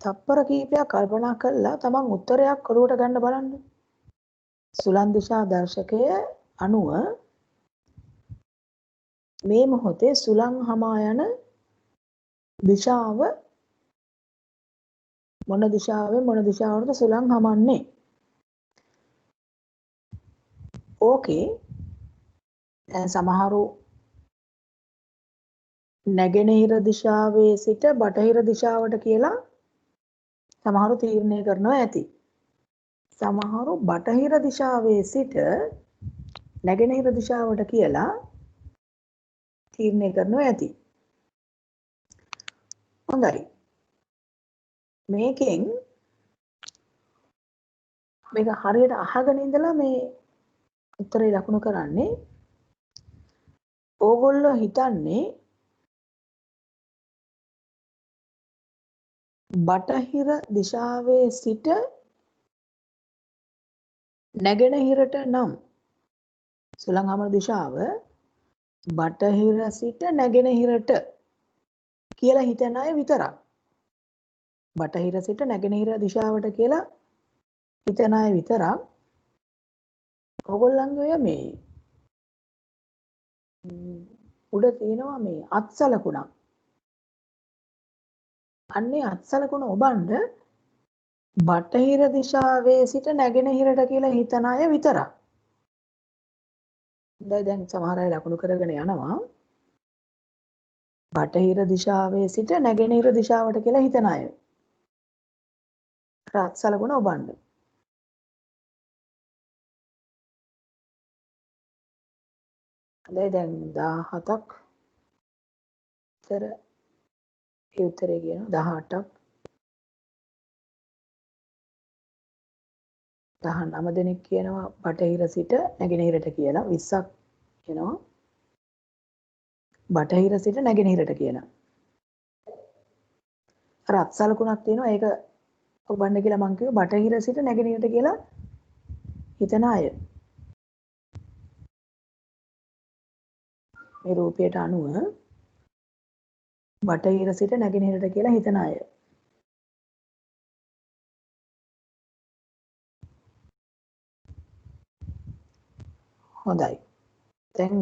තප්පර කීපයක් කල්පනා කරලා තමන් උත්තරයක් ඔළුවට ගන්න බලන්න. සුළං දිශා දර්ශකය අනුව මේ මොහොතේ සුළං හමා යන දිශාව මොන දිශාවෙන් මොන දිශාවටද සුළං හමන්නේ? ඕකේ දැන් සමහරු නැගෙනහිර දිශාවේ සිට බටහිර දිශාවට කියලා සමහරු තීරණය කරනවා ඇති. සමහරු බටහිර දිශාවේ සිට නැගෙනහිර දිශාවට කියලා තීරණය කරනවා ඇති. හොඳයි. මේකෙන් මේක හරියට අහගෙන ඉඳලා මේ උත්තරේ ලකුණු කරන්නේ ඕගොල්ලෝ හිතන්නේ බටහිර දිශාවේ සිට නැගෙනහිරට නම් සුළං හමන දිශාව බටහිර සිට නැගෙනහිරට කියලා හිතන අය විතරක්. බටහිර සිට නැගෙනහිර දිශාවට කියලා හිතන අය විතරක්. ඔයගොල්ලන්ගේ ඔය මේ උඩ තියෙනවා මේ අත්සලකුණක්. අන්නේ අත්සලකුණ ඔබන්න බටහිර දිශාවේ සිට නැගෙනහිරට කියලා හිතන අය විතරක්. දැන් සමහර අය ලකුණු කරගෙන යනවා. බටහිර දිශාවේ සිට නැගෙනහිර දිශාවට කියලා හිතන අය. රත් සලකුණ ඔබන්න. දැන් 17ක් තර ඒ උත්තරේ කියනවා 18ක් 19 දෙනෙක් කියනවා බටහිර සිට නැගෙනහිරට කියලා 20ක් කියනවා බටහිර සිට නැගෙනහිරට කියලා. අර අත්සලකුණක් තියෙනවා ඒක ඔබන්න කියලා මං කිව්වා බටහිර සිට නැගෙනහිරට කියලා හිතන අය. මේ රූපයට අනුව බටහිර සිට නැගෙනහිරට කියලා හිතන අය. හොඳයි. දැන්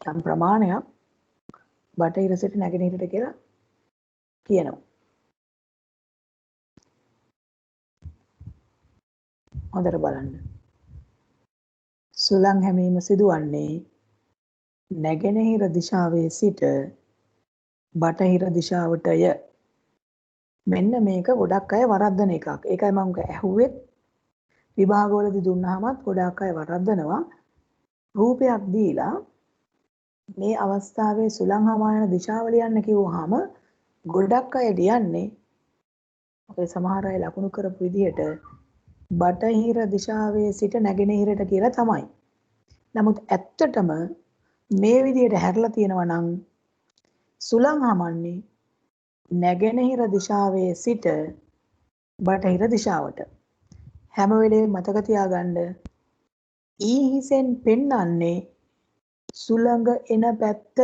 යම් ප්‍රමාණයක් බටහිර සිට නැගෙනහිරට කියලා කියනවා. හොඳට බලන්න. සුළං හැමීම සිදුවන්නේ නැගෙනහිර දිශාවේ සිට බටහිර දිශාවටය. මෙන්න මේක ගොඩක් අය වරද්දන එකක්. ඒකයි මම ඇහුවෙත් විභාගවලදී දුන්නාමත් ගොඩක් අය වරද්දනවා. රූපයක් දීලා මේ අවස්ථාවේ සුළං හමා යන දිශාව ලියන්න කිව්වහම ගොඩක් අය ලියන්නේ අපේ සමහර අය ලකුණු කරපු විදිහට බටහිර දිශාවේ සිට නැගෙනහිරට කියලා තමයි. නමුත් ඇත්තටම මේ විදිහට හැරලා තියෙනවා නම් සුළං හමන්නේ නැගෙනහිර දිශාවේ සිට බටහිර දිශාවට. හැම වෙලේම මතක තියාගන්න ඊ හිසෙන් පෙන්වන්නේ සුළඟ එන පැත්ත.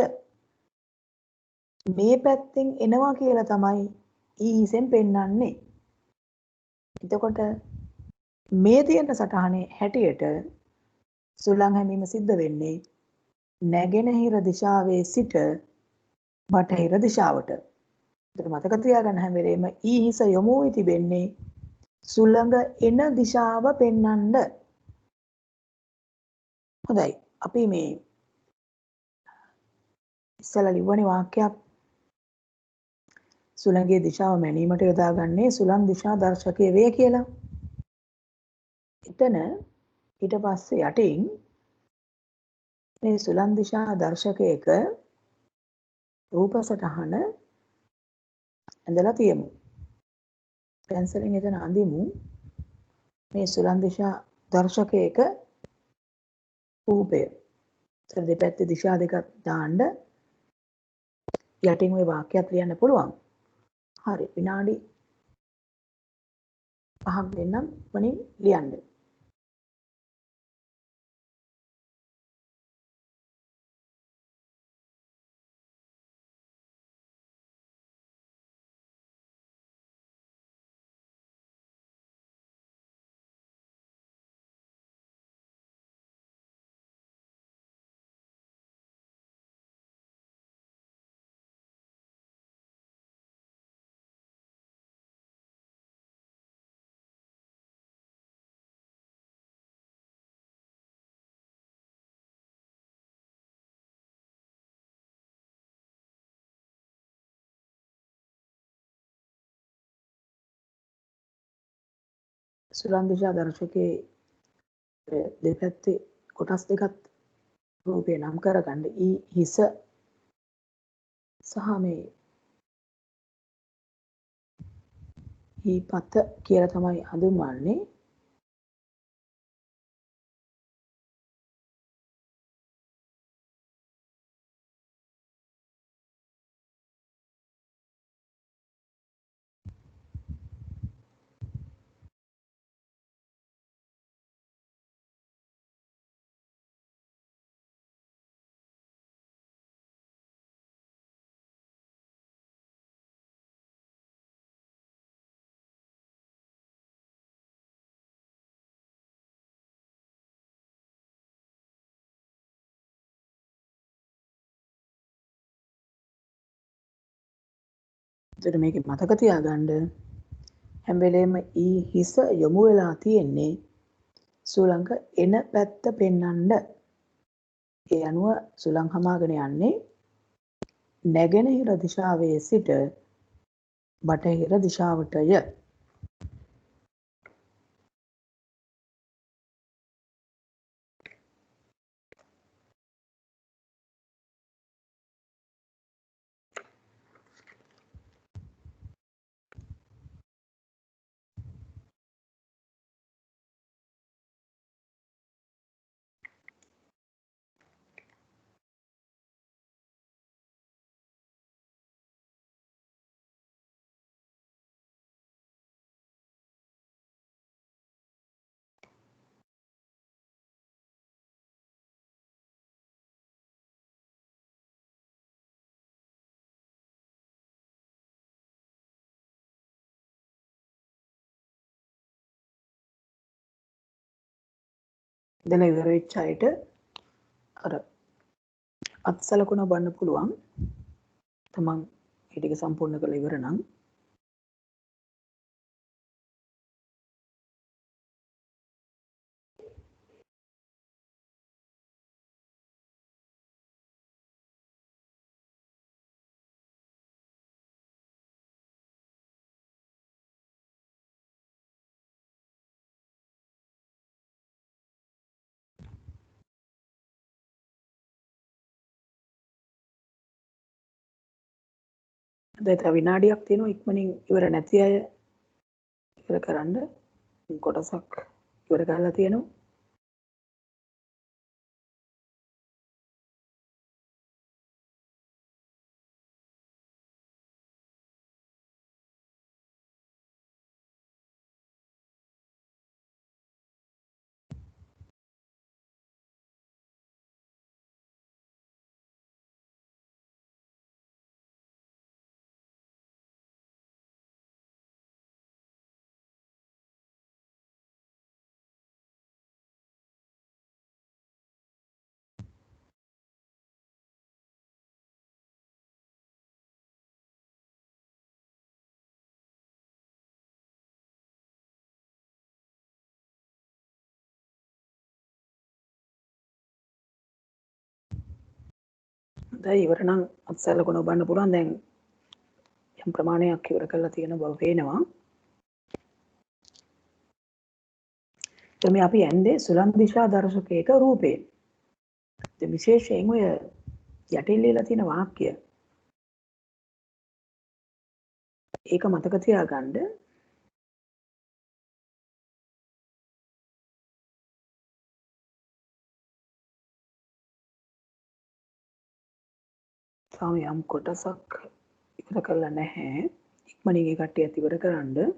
මේ පැත්තෙන් එනවා කියලා තමයි ඊ හිසෙන් පෙන්වන්නේ. එතකොට මේ තියෙන සටහනේ හැටියට සුළං හැමීම සිද්ධ වෙන්නේ නැගෙනහිර දිශාවේ සිට බටහිර දිශාවට. ඒකට මතක තියාගන්න හැම වෙලේම ඊ හිස යොමු වී තිබෙන්නේ සුළඟ එන දිශාව පෙන්වන්න. හොඳයි. අපි මේ ඉස්සලා ලිව්වනේ වාක්‍යයක් සුළඟේ දිශාව මැනීමට යොදාගන්නේ සුළං දිශා දර්ශකයේ වේ කියලා. එතන ඊට පස්සේ යටින් මේ සුළං දිශා දර්ශකයක රූප සටහන ඇඳලා තියමු. පැන්සලෙන් එතන අඳිමු මේ සුළං දිශා දර්ශකයක රූපය. ඒතර දෙපැත්තේ දිශා දෙකක් දාන්න යටින් ওই වාක්‍යයක් ලියන්න පුළුවන්. හරි විනාඩි 5ක් දෙන්නම් වනින් ලියන්න. සුළං දිශා දර්ශකයේ දෙපැත්තේ කොටස් දෙකක් රූපේ නම් කරගන්න. ඊ හිස සහ මේ ඊ පත කියලා තමයි හඳුන්වන්නේ. ඒතර මේකේ මතක තියාගන්න හැම වෙලේම ඊ හිස යොමු වෙලා තියෙන්නේ සුළඟ එන පැත්ත පෙන්වන්න. ඒ අනුව සුළං හමාගෙන යන්නේ නැගෙනහිර දිශාවේ සිට බටහිර දිශාවටය. දැන් ඉවර වෙච්ච අයට අර අත්සලකුණ බලන්න පුළුවන්. තමන් ඒ ටික සම්පූර්ණ කරලා ඉවර නම් දැන් තව විනාඩියක් තියෙනවා ඉක්මනින් ඉවර නැති අය ඉවර කරන්න. කොටසක් ඉවර කරලා තියෙනවා. දැන් ඉවර නම් අත්සලකුණ බලන්න පුළුවන්. දැන් යම් ප්‍රමාණයක් ඉවර කරලා තියෙන බව පේනවා. දැන් මේ අපි යන්නේ සුළං දිශා දර්ශකයක රූපේ. දැන් විශේෂයෙන් ඔය යටින් ලියලා තියෙන වාක්‍ය ඒක මතක තියාගන්න. තාම යම් කොටසක් ඉවර කරලා නැහැ. ඉක්මනින් ඒ කට්ටියත් ඉවර කරන්න.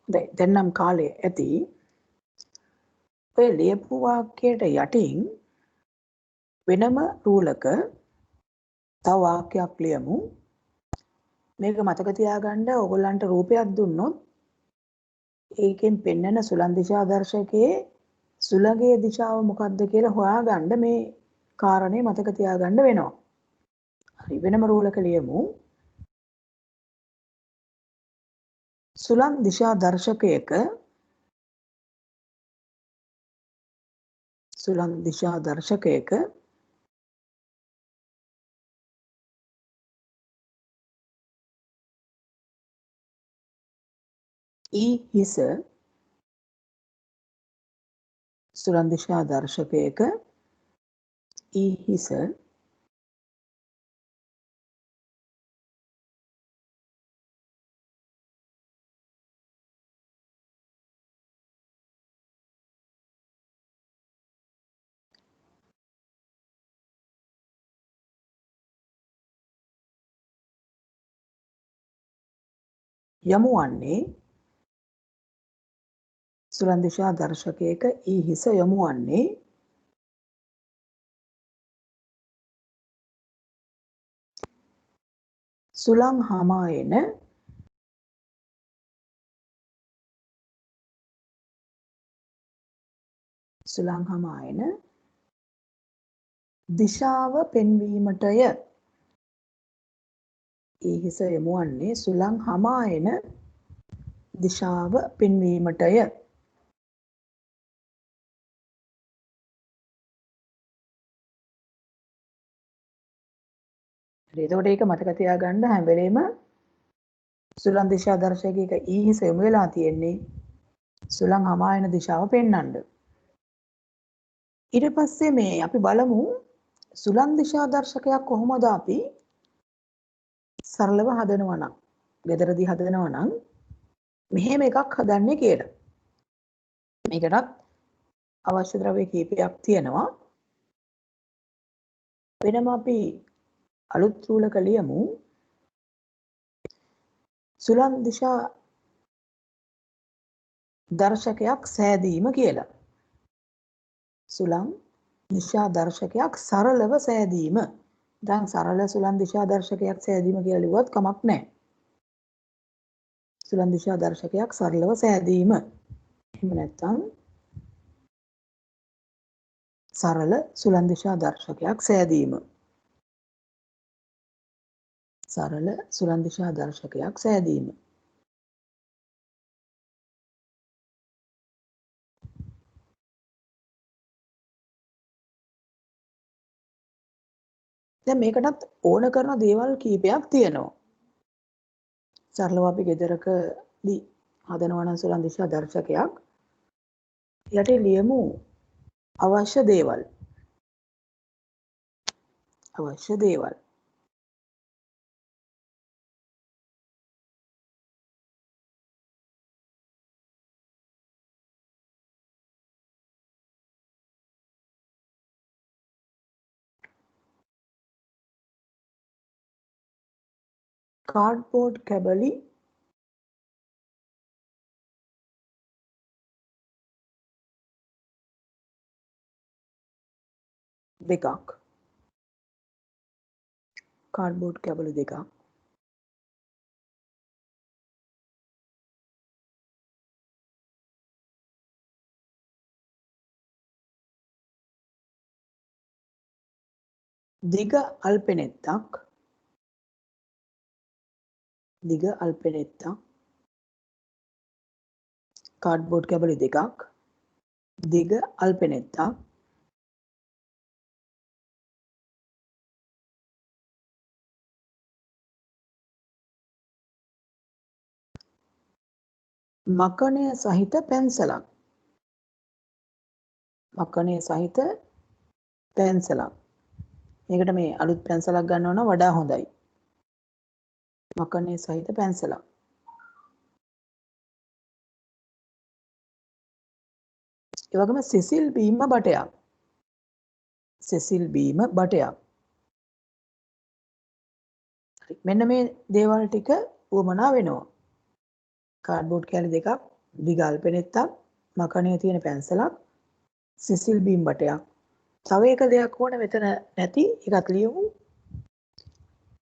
දැන් නම් කාලේ ඇති. ඔය ලියපු වාක්‍යයට යටින් වෙනම රූලක තව වාක්‍යයක් ලියමු. මේක මතක තියාගන්න ඕගොල්ලන්ට රූපයක් දුන්නොත් ඒකෙන් පෙන්වන සුළං දිශා දර්ශකයේ සුළඟේ දිශාව මොකක්ද කියලා හොයාගන්න මේ කාරණේ මතක තියාගන්න වෙනවා. හරි වෙනම රූලක ලියමු. සුළං දිශා දර්ශකයක හිස සුළං දිශා දර්ශකයක හිස යමු වන්නේ සුලන් දිශා දර්ශකයක ඊ හිස යොමු වන්නේ සුලං හමායන දිශාව පෙන්වීමටය. ඊ හිස යොමු වන්නේ සුලං හමායන දිශාව පෙන්වීමටය. එතකොට ඒක මතක තියාගන්න හැම වෙලේම සුලං දිශා දර්ශකයක ඊ හිස යොමු වෙලා තියෙන්නේ සුලං හමායන දිශාව පෙන්වන්න. ඊට පස්සේ මේ අපි බලමු සුලං දිශා දර්ශකයක් කොහොමද අපි සරලව හදනවා නම්, ගෙදරදී හදනවා නම් මෙහෙම එකක් හදන්නේ කියලා. මේකටත් අවශ්‍ය ද්‍රව්‍ය කීපයක් තියෙනවා. වෙනම අපි අලුත් රූලක ලියමු සුලං දිශා දර්ශකයක් සෑදීම කියලා. සුලං දිශා දර්ශකයක් සරලව සෑදීම. දැන් සරල සුලං දිශා දර්ශකයක් සෑදීම කියලා ලිව්වත් කමක් නැහැ. සුලං දිශා දර්ශකයක් සරලව සෑදීම. එහෙම නැත්නම් සරල සුලං දිශා දර්ශකයක් සෑදීම. සරල සුලං දිශා දර්ශකයක් සෑදීම. දැන් මේකටත් ඕන කරන දේවල් කීපයක් තියෙනවා. සරලව අපි ගෙදරකදී හදනවා නම් සුලං දිශා දර්ශකයක් යටි ලියමු අවශ්‍ය දේවල්. අවශ්‍ය දේවල්. කාඩ්බෝඩ් කැබලි දෙකක්. කාඩ්බෝඩ් කැබලි දෙකක්. දිග අල්පෙනෙත්තක්. දිග අල්පෙනෙත්තක්. කාඩ්බෝඩ් කැබලි දෙකක්. දිග අල්පෙනෙත්තක්. මකණය සහිත පැන්සලක්. මකණය සහිත පැන්සලක්. මේකට මේ අලුත් පැන්සලක් ගන්නවා නම් වඩා හොඳයි. මකණය සහිත පැන්සලක්. ඒ වගේම සිසිල් බීම බටයක්. සිසිල් බීම බටයක්. හරි. මෙන්න මේ දේවල් ටික උවමනා වෙනවා. කාඩ්බෝඩ් කැලි දෙකක්, දිග අල්පෙනෙත්තක්, මකණය තියෙන පැන්සලක්, සිසිල් බීම් බටයක්. තව එක දෙයක් ඕන මෙතන නැති එකක් ලියමු.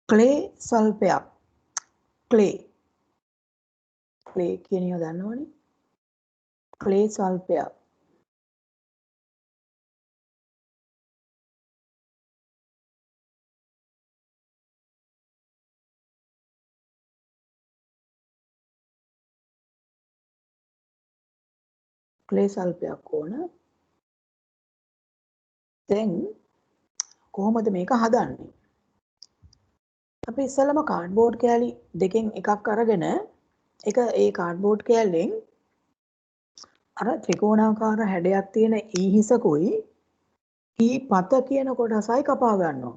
ක්ලේ සල්පයක්. ක්ලේ. ක්ලේ කියන එක දන්නවනේ. ක්ලේ සල්පයක්. ක්ලේ සල්පයක් ඕන. දැන් කොහොමද මේක හදන්නේ? අපි ඉස්සෙල්ලාම කාඩ්බෝඩ් කෑලි දෙකෙන් එකක් අරගෙන ඒ කාඩ්බෝඩ් කෑල්ලෙන් අර ත්‍රිකෝණාකාර හැඩයක් තියෙන ඊ හිසකුයි ඊ පත කියන කොටසයි කපා ගන්නවා.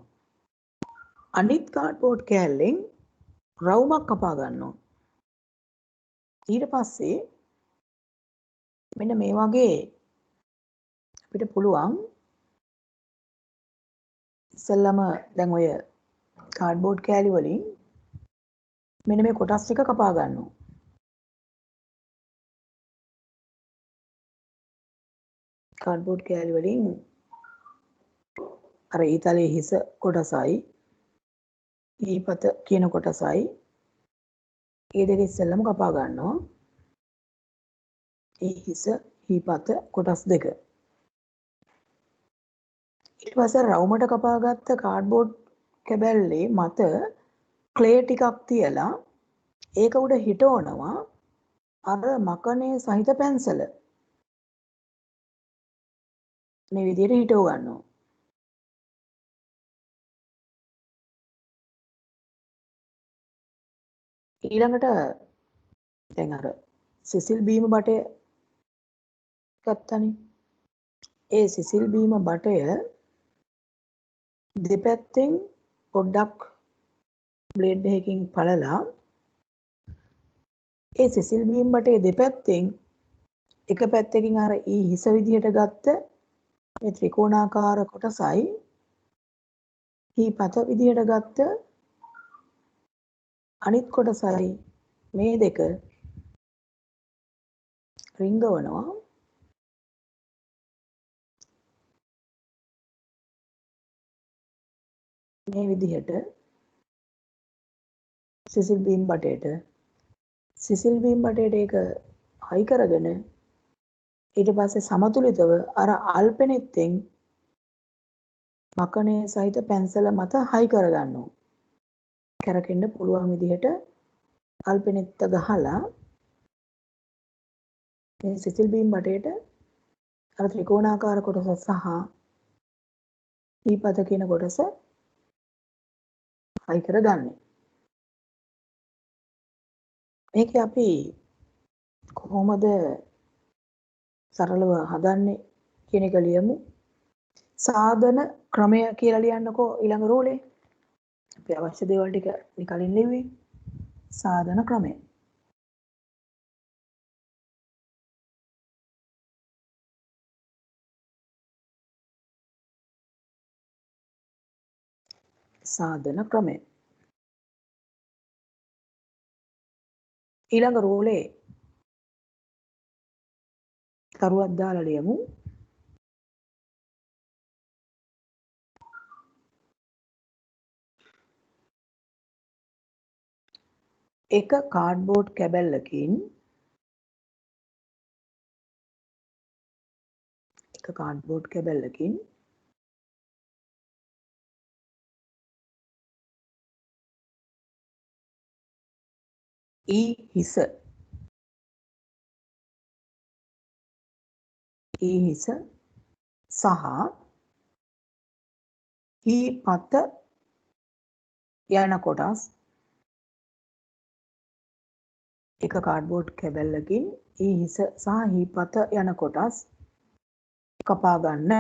අනිත් කාඩ්බෝඩ් කෑල්ලෙන් රවුමක් කපා ගන්නවා. ඊට පස්සේ මෙන්න මේ වගේ අපිට පුළුවන් ඉස්සෙල්ලාම දැන් ඔය කාඩ්බෝඩ් කෑලි වලින් මෙන්න මේ කොටස් ටික කපා ගන්නවා. කාඩ්බෝඩ් කෑලි වලින් අර ඊතලයේ හිස කොටසයි ඊපත කියන කොටසයි ඒ දෙක ඉස්සෙල්ලම කපා ගන්නවා. ඒ හිස ඊපත කොටස් දෙක. ඊට පස්සේ රවුමට කපාගත්ත කාඩ්බෝඩ් කැබැල්ලේ මත ක්ලේ ටිකක් තියලා ඒක උඩ හිටවනවා අර මකනේ සහිත පැන්සල. මේ විදිහට හිටව ගන්නවා. ඊළඟට දැන් අර සිසිල් බීම බටය ගත්තනේ. ඒ සිසිල් බීම බටය දෙපැත්තෙන් පොඩ්ඩක් බ්ලේඩ් එකකින් පළලා ඒ සිසිල් බීම් බටේ දෙපැත්තෙන් එක පැත්තකින් අර ඊ හිස විදිහට ගත්ත මේ ත්‍රිකෝණාකාර කොටසයි ඊ පත විදිහට ගත්ත අනිත් කොටසයි මේ දෙක රිංගවනවා. මේ විදිහට සිසිල් බීම් බටේට ඒක හයි කරගෙන ඊට පස්සේ සමතුලිතව අර අල්පෙනෙත්තෙන් මකනේ සහිත පැන්සල මත හයි කරගන්නවා. කැරකෙන්න පුළුවන් විදිහට අල්පෙනෙත්ත ගහලා මේ සිසිල් බීම් බටේට අර ත්‍රිකෝණාකාර කොටස සහ ඊපත කියන කොටස හයි කරගන්න. මේක අපි කොහොමද සරලව හදන්නේ කියන එක ලියමු. සාධන ක්‍රමය කියලා ලියන්නකෝ ඊළඟ රෝලේ. අපි අවශ්‍ය දේවල් ටික කලින් ලිව්වේ. සාධන ක්‍රමය. සාධන ක්‍රමය. ඊළඟ රෝලේ කරුවක් දාලා ලියමු. එක කාඩ්බෝඩ් කැබැල්ලකින් ඊ හිස සහ ඊ පත යන කොටස් එක කාඩ්බෝඩ් කැබැල්ලකින් ඊ හිස සහ ඊ පත යන කොටස් කපා ගන්න.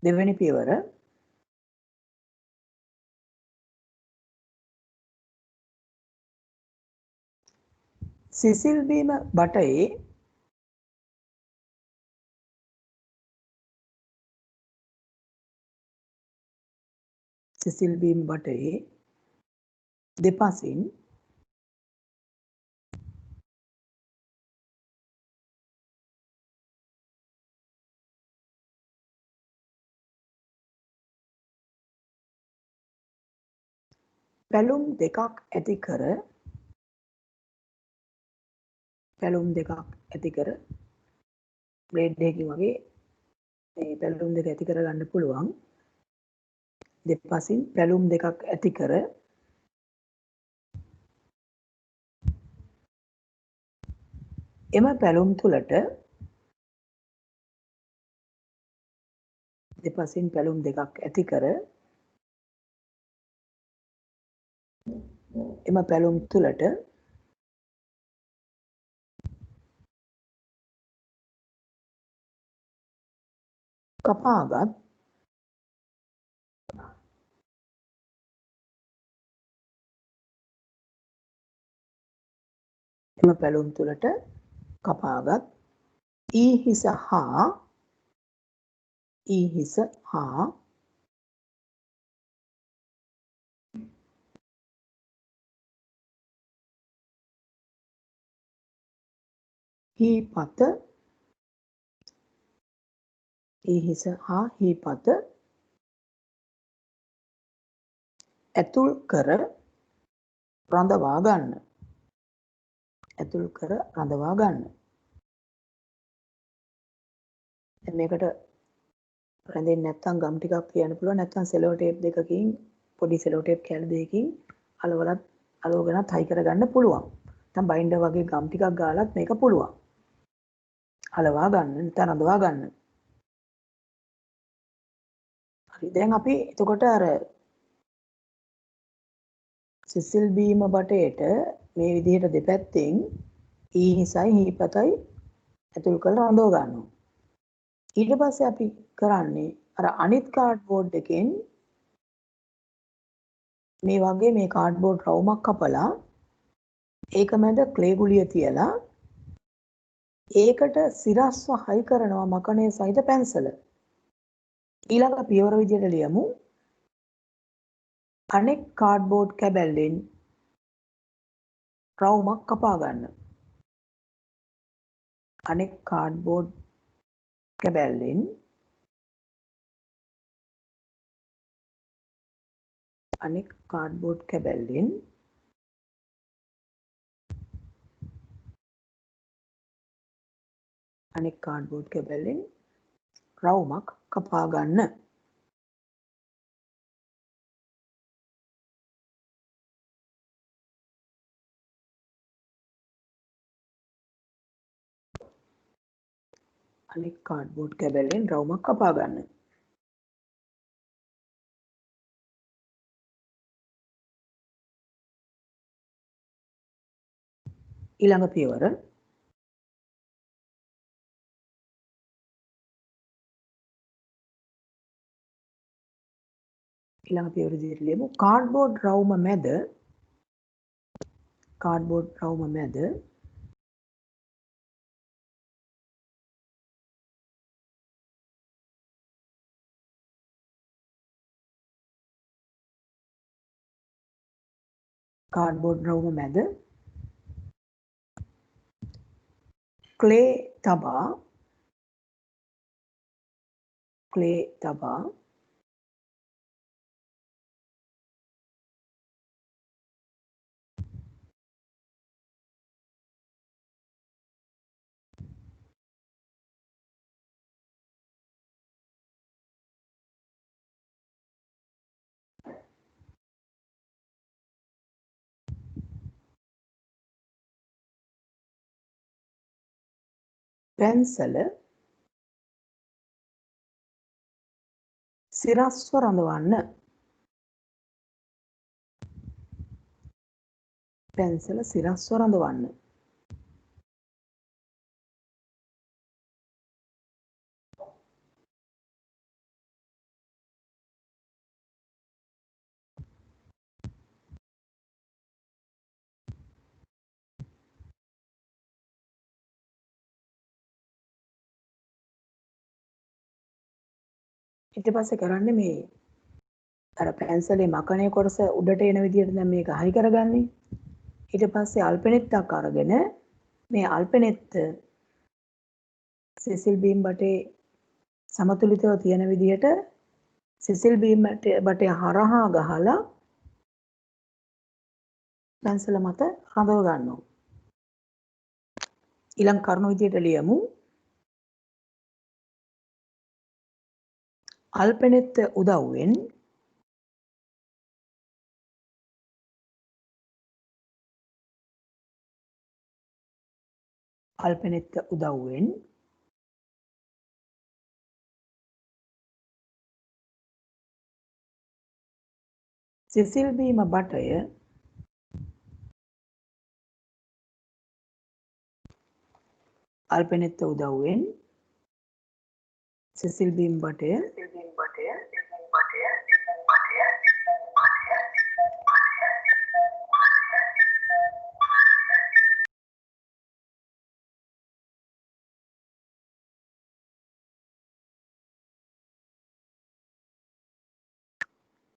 දෙවෙනි පියවර සිසිල් බීම බටේ දෙපසින් පැලුම් දෙකක් ඇති කර බ්ලේඩ් එකකින් වගේ මේ පැලුම් දෙක ඇති කරගන්න පුළුවන්. දෙපසින් පැලුම් දෙකක් ඇති කර එම පැලුම් තුලට දෙපසින් පැලුම් දෙකක් ඇති කර එම පැලුම් තුලට කපාගත් ඊ හිස හා ඊ හිස හා හීපත ඊ හිස හා හීපත ඇතුල් කර රඳවා ගන්න. ඇතුල් කර රඳවා ගන්න. දැන් මේකට රැඳෙන්නේ නැත්නම් ගම් ටිකක් කියන්න පුළුවන්. නැත්නම් සෙලෝ ටේප් දෙකකින් පොඩි සෙලෝ ටේප් කැල දෙකකින් අලවගෙනත් හයි කරගන්න පුළුවන්. නැත්නම් බයින්ඩර් වගේ ගම් ටිකක් ගාලත් මේක පුළුවන්. අලවා ගන්න නැත්නම් රඳවා ගන්න. හරි දැන් අපි එතකොට අර සිසිල් බීම බටේට මේ විදිහට දෙපැත්තෙන් ඊ හිසයි හීපතයි ඇතුල් කරලා රඳව ගන්නවා. ඊට පස්සේ අපි කරන්නේ අර අනිත් කාඩ්බෝඩ් එකෙන් මේ වගේ මේ කාඩ්බෝඩ් රවුමක් කපලා ඒක මැද ක්ලේ ගුලිය තියලා ඒකට සිරස්ව හයි කරනවා මකණය සහිත පැන්සල. ඊළඟ පියවර විදියට ලියමු. අනෙක් කාඩ්බෝඩ් කැබැල්ලෙන් රවුමක් කපා ගන්න. අනෙක් කාඩ්බෝඩ් කැබැල්ලෙන් අනෙක් කාඩ්බෝඩ් කැබැල්ලෙන් අනෙක් කාඩ්බෝඩ් කැබැල්ලෙන් රවුමක් කපා ගන්න. අනෙක් කාඩ්බෝඩ් කැබැල්ලෙන් රවුමක් කපා ගන්න. ඊළඟ පියවර විදිහට ලියමු. කාඩ්බෝඩ් රවුම මැද ක්ලේ තබා පැන්සල සිරස්ව රඳවන්න. පැන්සල සිරස්ව රඳවන්න. ඊට පස්සේ කරන්නේ මේ අර පැන්සලේ මකණේ කොටස උඩට එන විදිහට දැන් මේක හයි කරගන්නේ. ඊට පස්සේ අල්පෙනෙත්තක් අරගෙන මේ අල්පෙනෙත්ත සිසිල් බීම් බටේ සමතුලිතව තියෙන විදිහට සිසිල් බීම් බටේ හරහා ගහලා පැන්සල මත රඳව ගන්නවා. ඊළඟ කරුණු විදිහට ලියමු. අල්පෙනෙත්ත උදව්වෙන් සිසිල් බීම බටය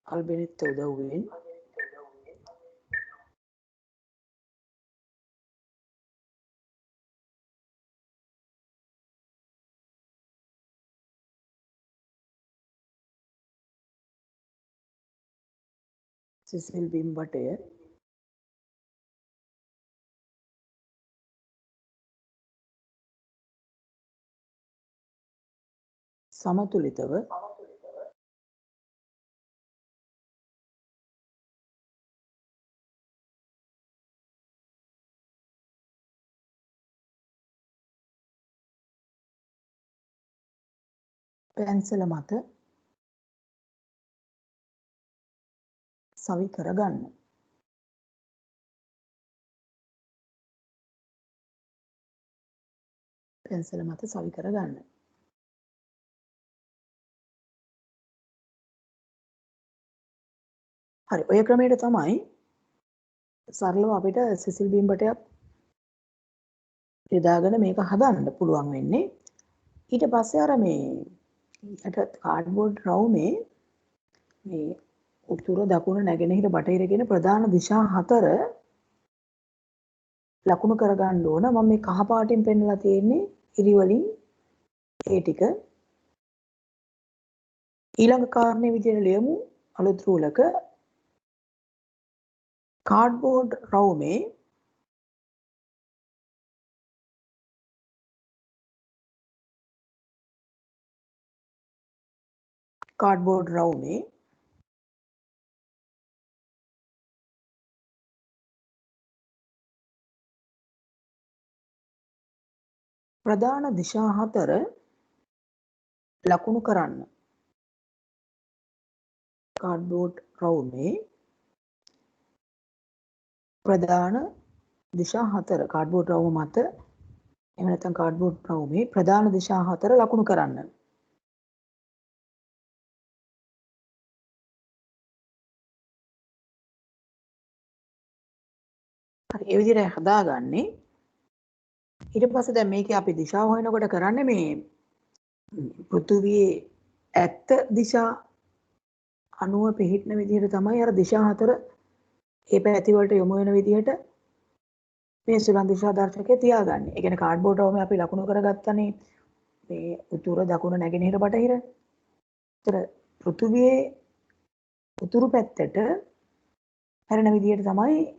අල්බෙනිත් උදව්වෙන් සිසිල් බිම්බටය සමතුලිතව පැන්සල මත සවි කරගන්න. පැන්සල මත සවි කරගන්න. හරි ඔය ක්‍රමයට තමයි සරලව අපිට සිසිල් බිම්බටයක් යොදාගෙන මේක හදන්න පුළුවන් වෙන්නේ. ඊට පස්සේ අර මේ යට කාඩ්බෝඩ් රවුමේ මේ උතුර දකුණ නැගෙනහිර බටහිර කියන ප්‍රධාන දිශා 4 ලකුණු කරගන්න ඕන. මම මේ කහ පාටින් පෙන්නලා තියෙන්නේ ඉරි වලින් ඒ ටික. ඊළඟ කාරණේ විදිහට ලියමු අලුත් රූලක කාඩ්බෝඩ් රවුමේ ප්‍රධාන දිශා 4 ලකුණු කරන්න. කාඩ්බෝඩ් රවුමේ ප්‍රධාන දිශා 4 කාඩ්බෝඩ් රවුම මත එහෙම නැත්නම් කාඩ්බෝඩ් රවුමේ ප්‍රධාන දිශා 4 ලකුණු කරන්න. හරි ඒ විදිහට හදාගන්නේ. ඊට පස්සේ දැන් මේකේ අපි දිශාව හොයනකොට කරන්නේ මේ පෘථුවියේ ඇත්ත දිශා අණුව පිහිටන විදිහට තමයි අර දිශා 4 ඒ පැති වලට යොමු වෙන විදිහට මේ සුළං දිශා දර්ශකය තියාගන්නේ. ඒ කියන්නේ කාඩ්බෝඩ් රවුමේ අපි ලකුණු කරගත්තනේ මේ උතුර දකුණ නැගෙනහිර බටහිර. ඒතර පෘථුවියේ උතුරු පැත්තට හැරෙන විදිහට තමයි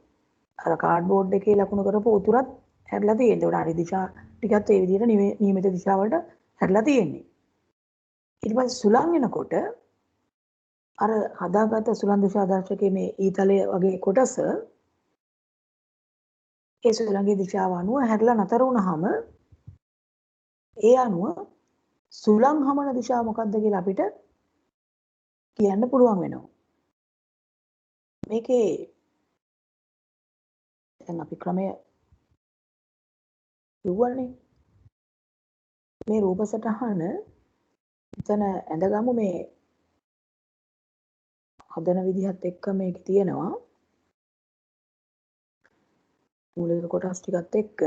අර කාඩ්බෝඩ් එකේ ලකුණු කරපු උතුරත් හැරිලා තියෙන්නේ. ඒකට හරි දිශා ටිකත් ඒ විදිහට නියමිත දිශාවලට හැරිලා තියෙන්නේ. ඊට පස්සේ සුළං වෙනකොට අර හදාගත්ත සුළං දිශා දර්ශකයේ මේ ඊතලය වගේ කොටස ඒ සුළංගේ දිශාව අනුව හැරිලා නතර වුණාම ඒ අනුව සුළං හමන දිශාව මොකක්ද කියලා අපිට කියන්න පුළුවන් වෙනවා. මේකේ දැන් අපි ක්‍රමය කිව්වනේ. මේ රූප සටහන එතන ඇඳගමු මේ හදන විදිහත් එක්ක මේක තියෙනවා. මූලික කොටස් ටිකත් එක්ක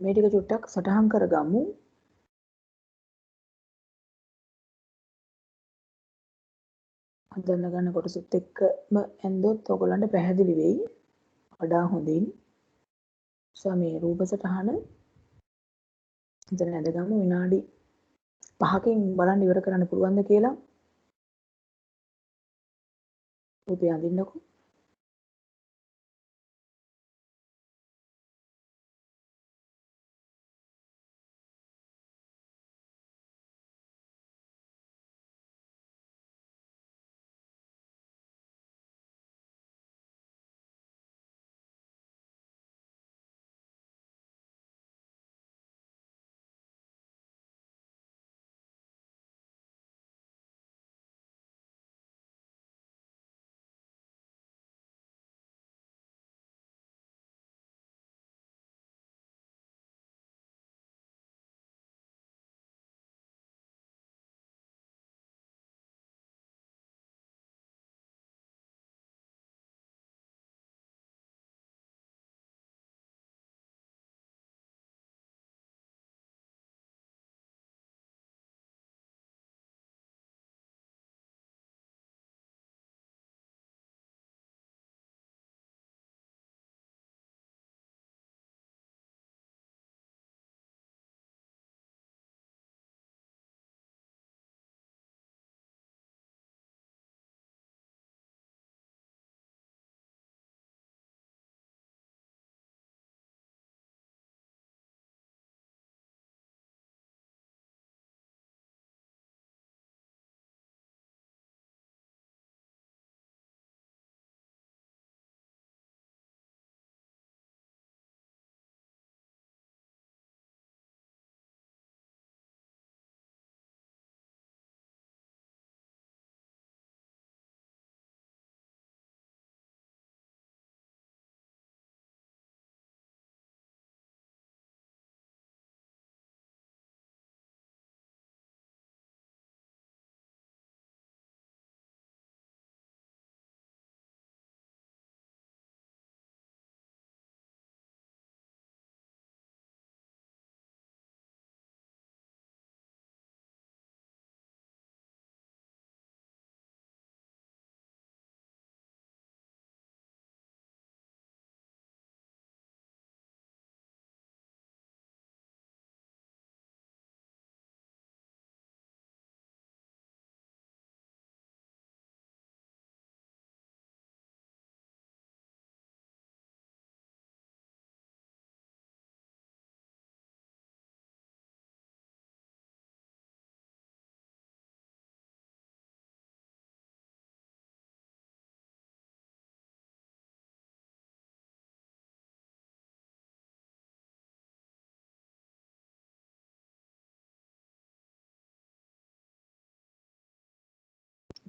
මේ ටික චුට්ටක් සටහන් කරගමු. හදන්න ගන්න කොටසත් එක්කම ඇඳොත් ඔයගොල්ලන්ට පැහැදිලි වෙයි. වඩා හොඳින්. මේ රූප සටහන එතන ඇඳගමු විනාඩි 5කින් බලන්න ඉවර කරන්න පුළුවන්ද කියලා. රූපය අඳින්නකෝ.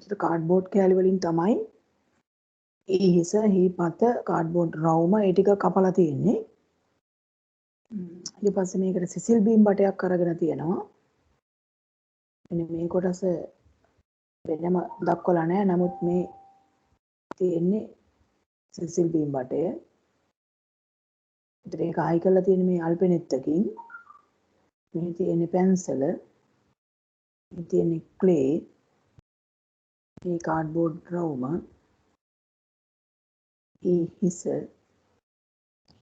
ඒතර කාඩ්බෝඩ් කෑලි වලින් තමයි ඊ හිස හීපත කාඩ්බෝඩ් රවුම ඒ ටික කපලා තියෙන්නේ. ඊට පස්සේ මේකට සිසිල් බීම් බටයක් අරගෙන තියෙනවා. මෙන්න මේ කොටස වෙනම දක්වලා නැහැ. නමුත් මේ තියෙන්නේ සිසිල් බීම් බටය. ඒතර ඒක ආයි කරලා තියෙන්නේ මේ අල්පෙනෙත්තකින්. මේ තියෙන්නේ පැන්සල. මේ තියෙන්නේ ක්ලේ. මේ කාඩ්බෝඩ් රවුම. ඊ හිස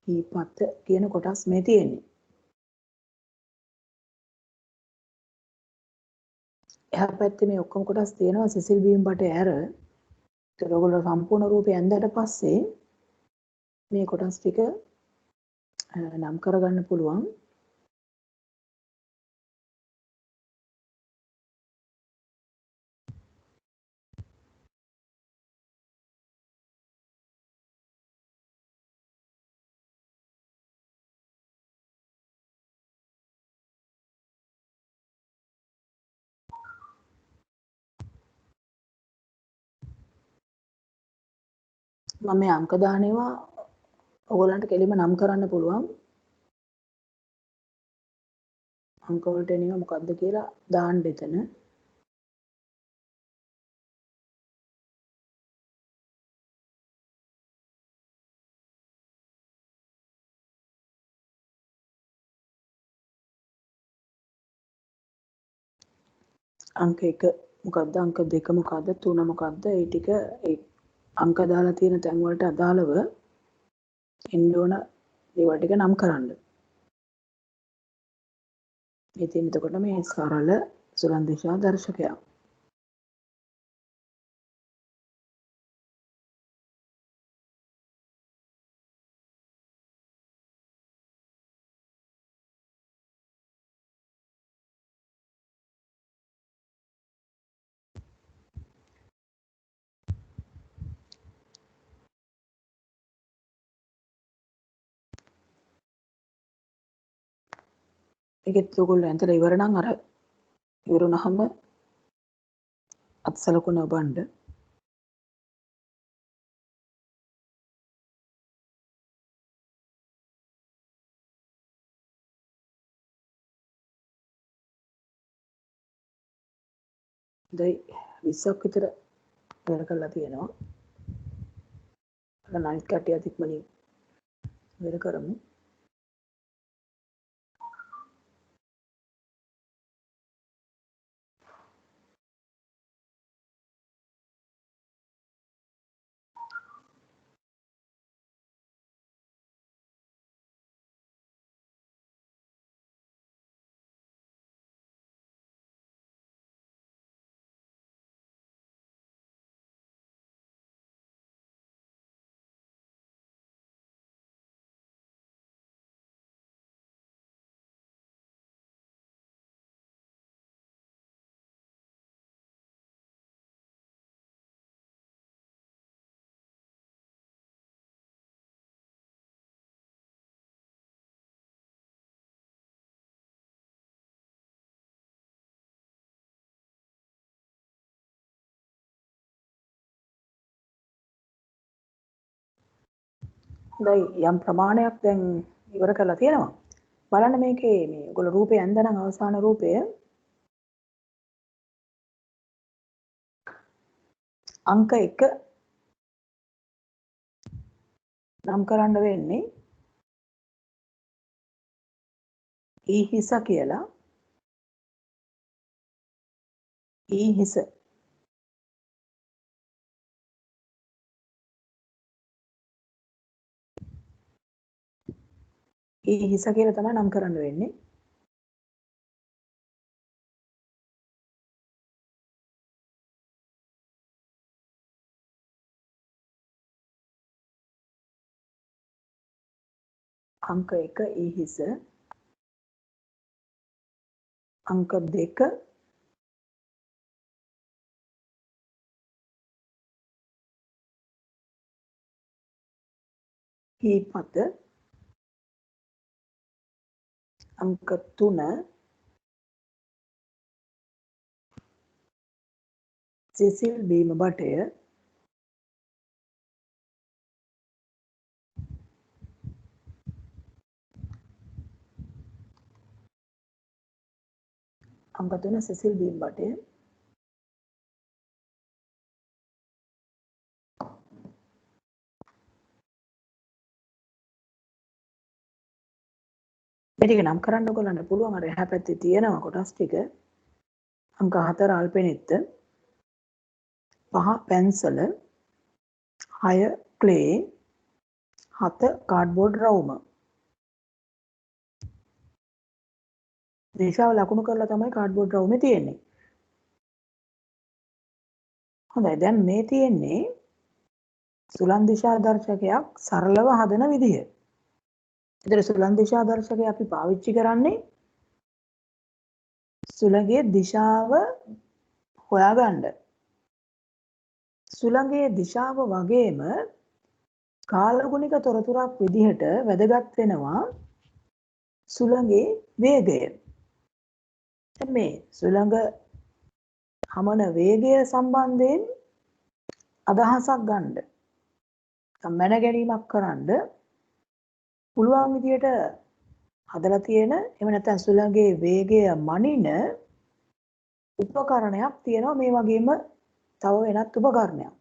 හීපත කියන කොටස් මේ තියෙන්නේ. එහා පැත්තේ මේ ඔක්කොම කොටස් තියෙනවා සිසිල් බීම් බටේ ඇර. ඒතර ඔයගොල්ලෝ සම්පූර්ණ රූපය ඇඳලා පස්සේ මේ කොටස් ටික නම් කරගන්න පුළුවන්. මම මේ අංක දාන ඒවා ඔයගොල්ලන්ට කෙලින්ම නම් කරන්න පුළුවන්. අංක වලට එනවා මොකද්ද කියලා දාන්න එතන. අංක 1 මොකද්ද අංක 2 මොකද්ද 3 මොකද්ද ඒ ටික ඒ අංක දාලා තියෙන තැන් වලට අදාළව එන්න ඕන ඒවා ටික නම් කරන්න. මේ තියෙන එතකොට මේ සරල සුලන් දිශා දර්ශකයක්. ඒකෙත් ඔයගොල්ලෝ ඇන්තලා ඉවර නම් අර ඉවරුනහම අත්සලකුණ ඔබන්න. දැන් 20ක් විතර වැඩ කරලා තියෙනවා. අර නයිට් කට්ටියත් ඉක්මනින් වැඩ කරමු. දැන් යම් ප්‍රමාණයක් දැන් ඉවර කරලා තියෙනවා. බලන්න මේකේ මේ ඔයගොල්ලෝ රූපය ඇඳනම් අවසාන රූපය අංක 1 නම් කරන්න වෙන්නේ ඊ හිස කියලා. ඊ හිස ඊ හිස කියලා තමයි නම් කරන්න වෙන්නේ. අංක 1 ඊ හිස අංක 2 හීපත අංක 3 සෙසිල් බීම බටය අංක 3 සෙසිල් බීම බටය මේ ටික නම් කරන්න ඔයගොල්ලන්ට පුළුවන් අර එහා පැත්තේ තියෙනවා කොටස් ටික අංක 4 අල්පෙනෙත්ත 5 පැන්සල 6 ක්ලේ 7 කාඩ්බෝඩ් රවුම දිශාව ලකුණු කරලා තමයි කාඩ්බෝඩ් රවුමේ තියෙන්නේ හොඳයි දැන් මේ තියෙන්නේ සුලන් දිශා දර්ශකයක් සරලව හදන විදිය. ඒතර සුලන් දිශා දර්ශකය අපි පාවිච්චි කරන්නේ සුළඟේ දිශාව හොයාගන්න. සුළඟේ දිශාව වගේම කාලගුණික තොරතුරක් විදිහට වැදගත් වෙනවා සුළඟේ වේගය. මේ සුළඟ හමන වේගය සම්බන්ධයෙන් අදහසක් ගන්න. මැන ගැනීමක් කරන්න පුළුවන් විදියට හදලා තියෙන එහෙම නැත්නම් සුළඟේ වේගය මනින උපකරණයක් තියෙනවා මේ වගේම තව වෙනත් උපකරණයක්.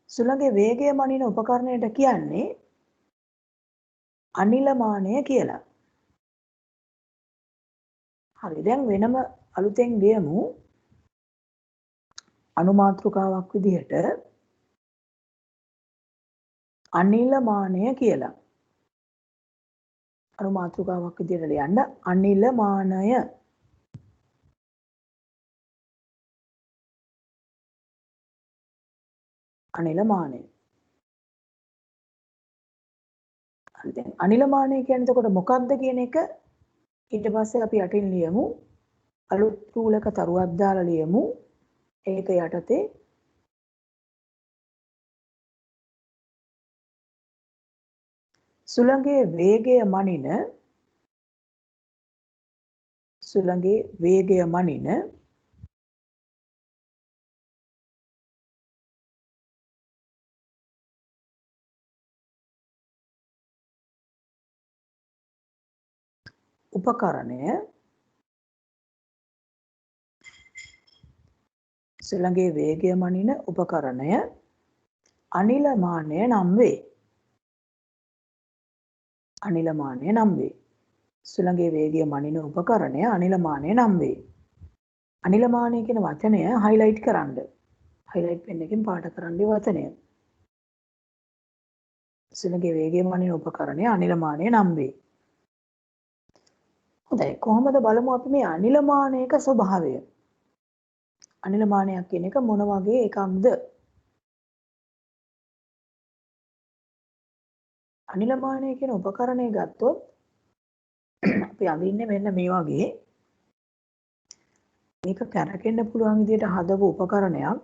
සුළඟේ වේගය මනින උපකරණයට කියන්නේ අනිලමානය කියලා. හරි දැන් වෙනම අලුතෙන් ලියමු අනුමාත්‍රිකාවක් විදිහට අනිලමානය කියලා. අනුමාත්‍රිකාවක් විදිහට ලියන්න අනිලමානය අනිලමානය. හරි දැන් අනිලමානය කියන්නේ එතකොට මොකක්ද කියන එක ඊට පස්සේ අපි යටින් ලියමු අලුත් රූලක තරුවක් දාලා ලියමු ඒක යටතේ සුළඟේ වේගය මනින උපකරණය සුළඟේ වේගය මනින උපකරණය අනිලමානය නම් වේ. අනිලමානය නම් වේ. සුළඟේ වේගය මනින උපකරණය අනිලමානය නම් වේ. අනිලමානය කියන වචනය හයිලයිට් කරන්න. හයිලයිට් පෙන් එකකින් පාට කරන්න වචනය. සුළඟේ වේගය මනින උපකරණය අනිලමානය නම් වේ. හොඳයි කොහොමද බලමු අපි මේ අනිලමානයක ස්වභාවය. අනිලමානයක් කියන එක මොන වගේ එකක්ද? අනිලමානය කියන උපකරණය ගත්තොත් අපි අඳින්නේ මෙන්න මේ වගේ මේක කැරකෙන්න පුළුවන් විදිහට හදපු උපකරණයක්.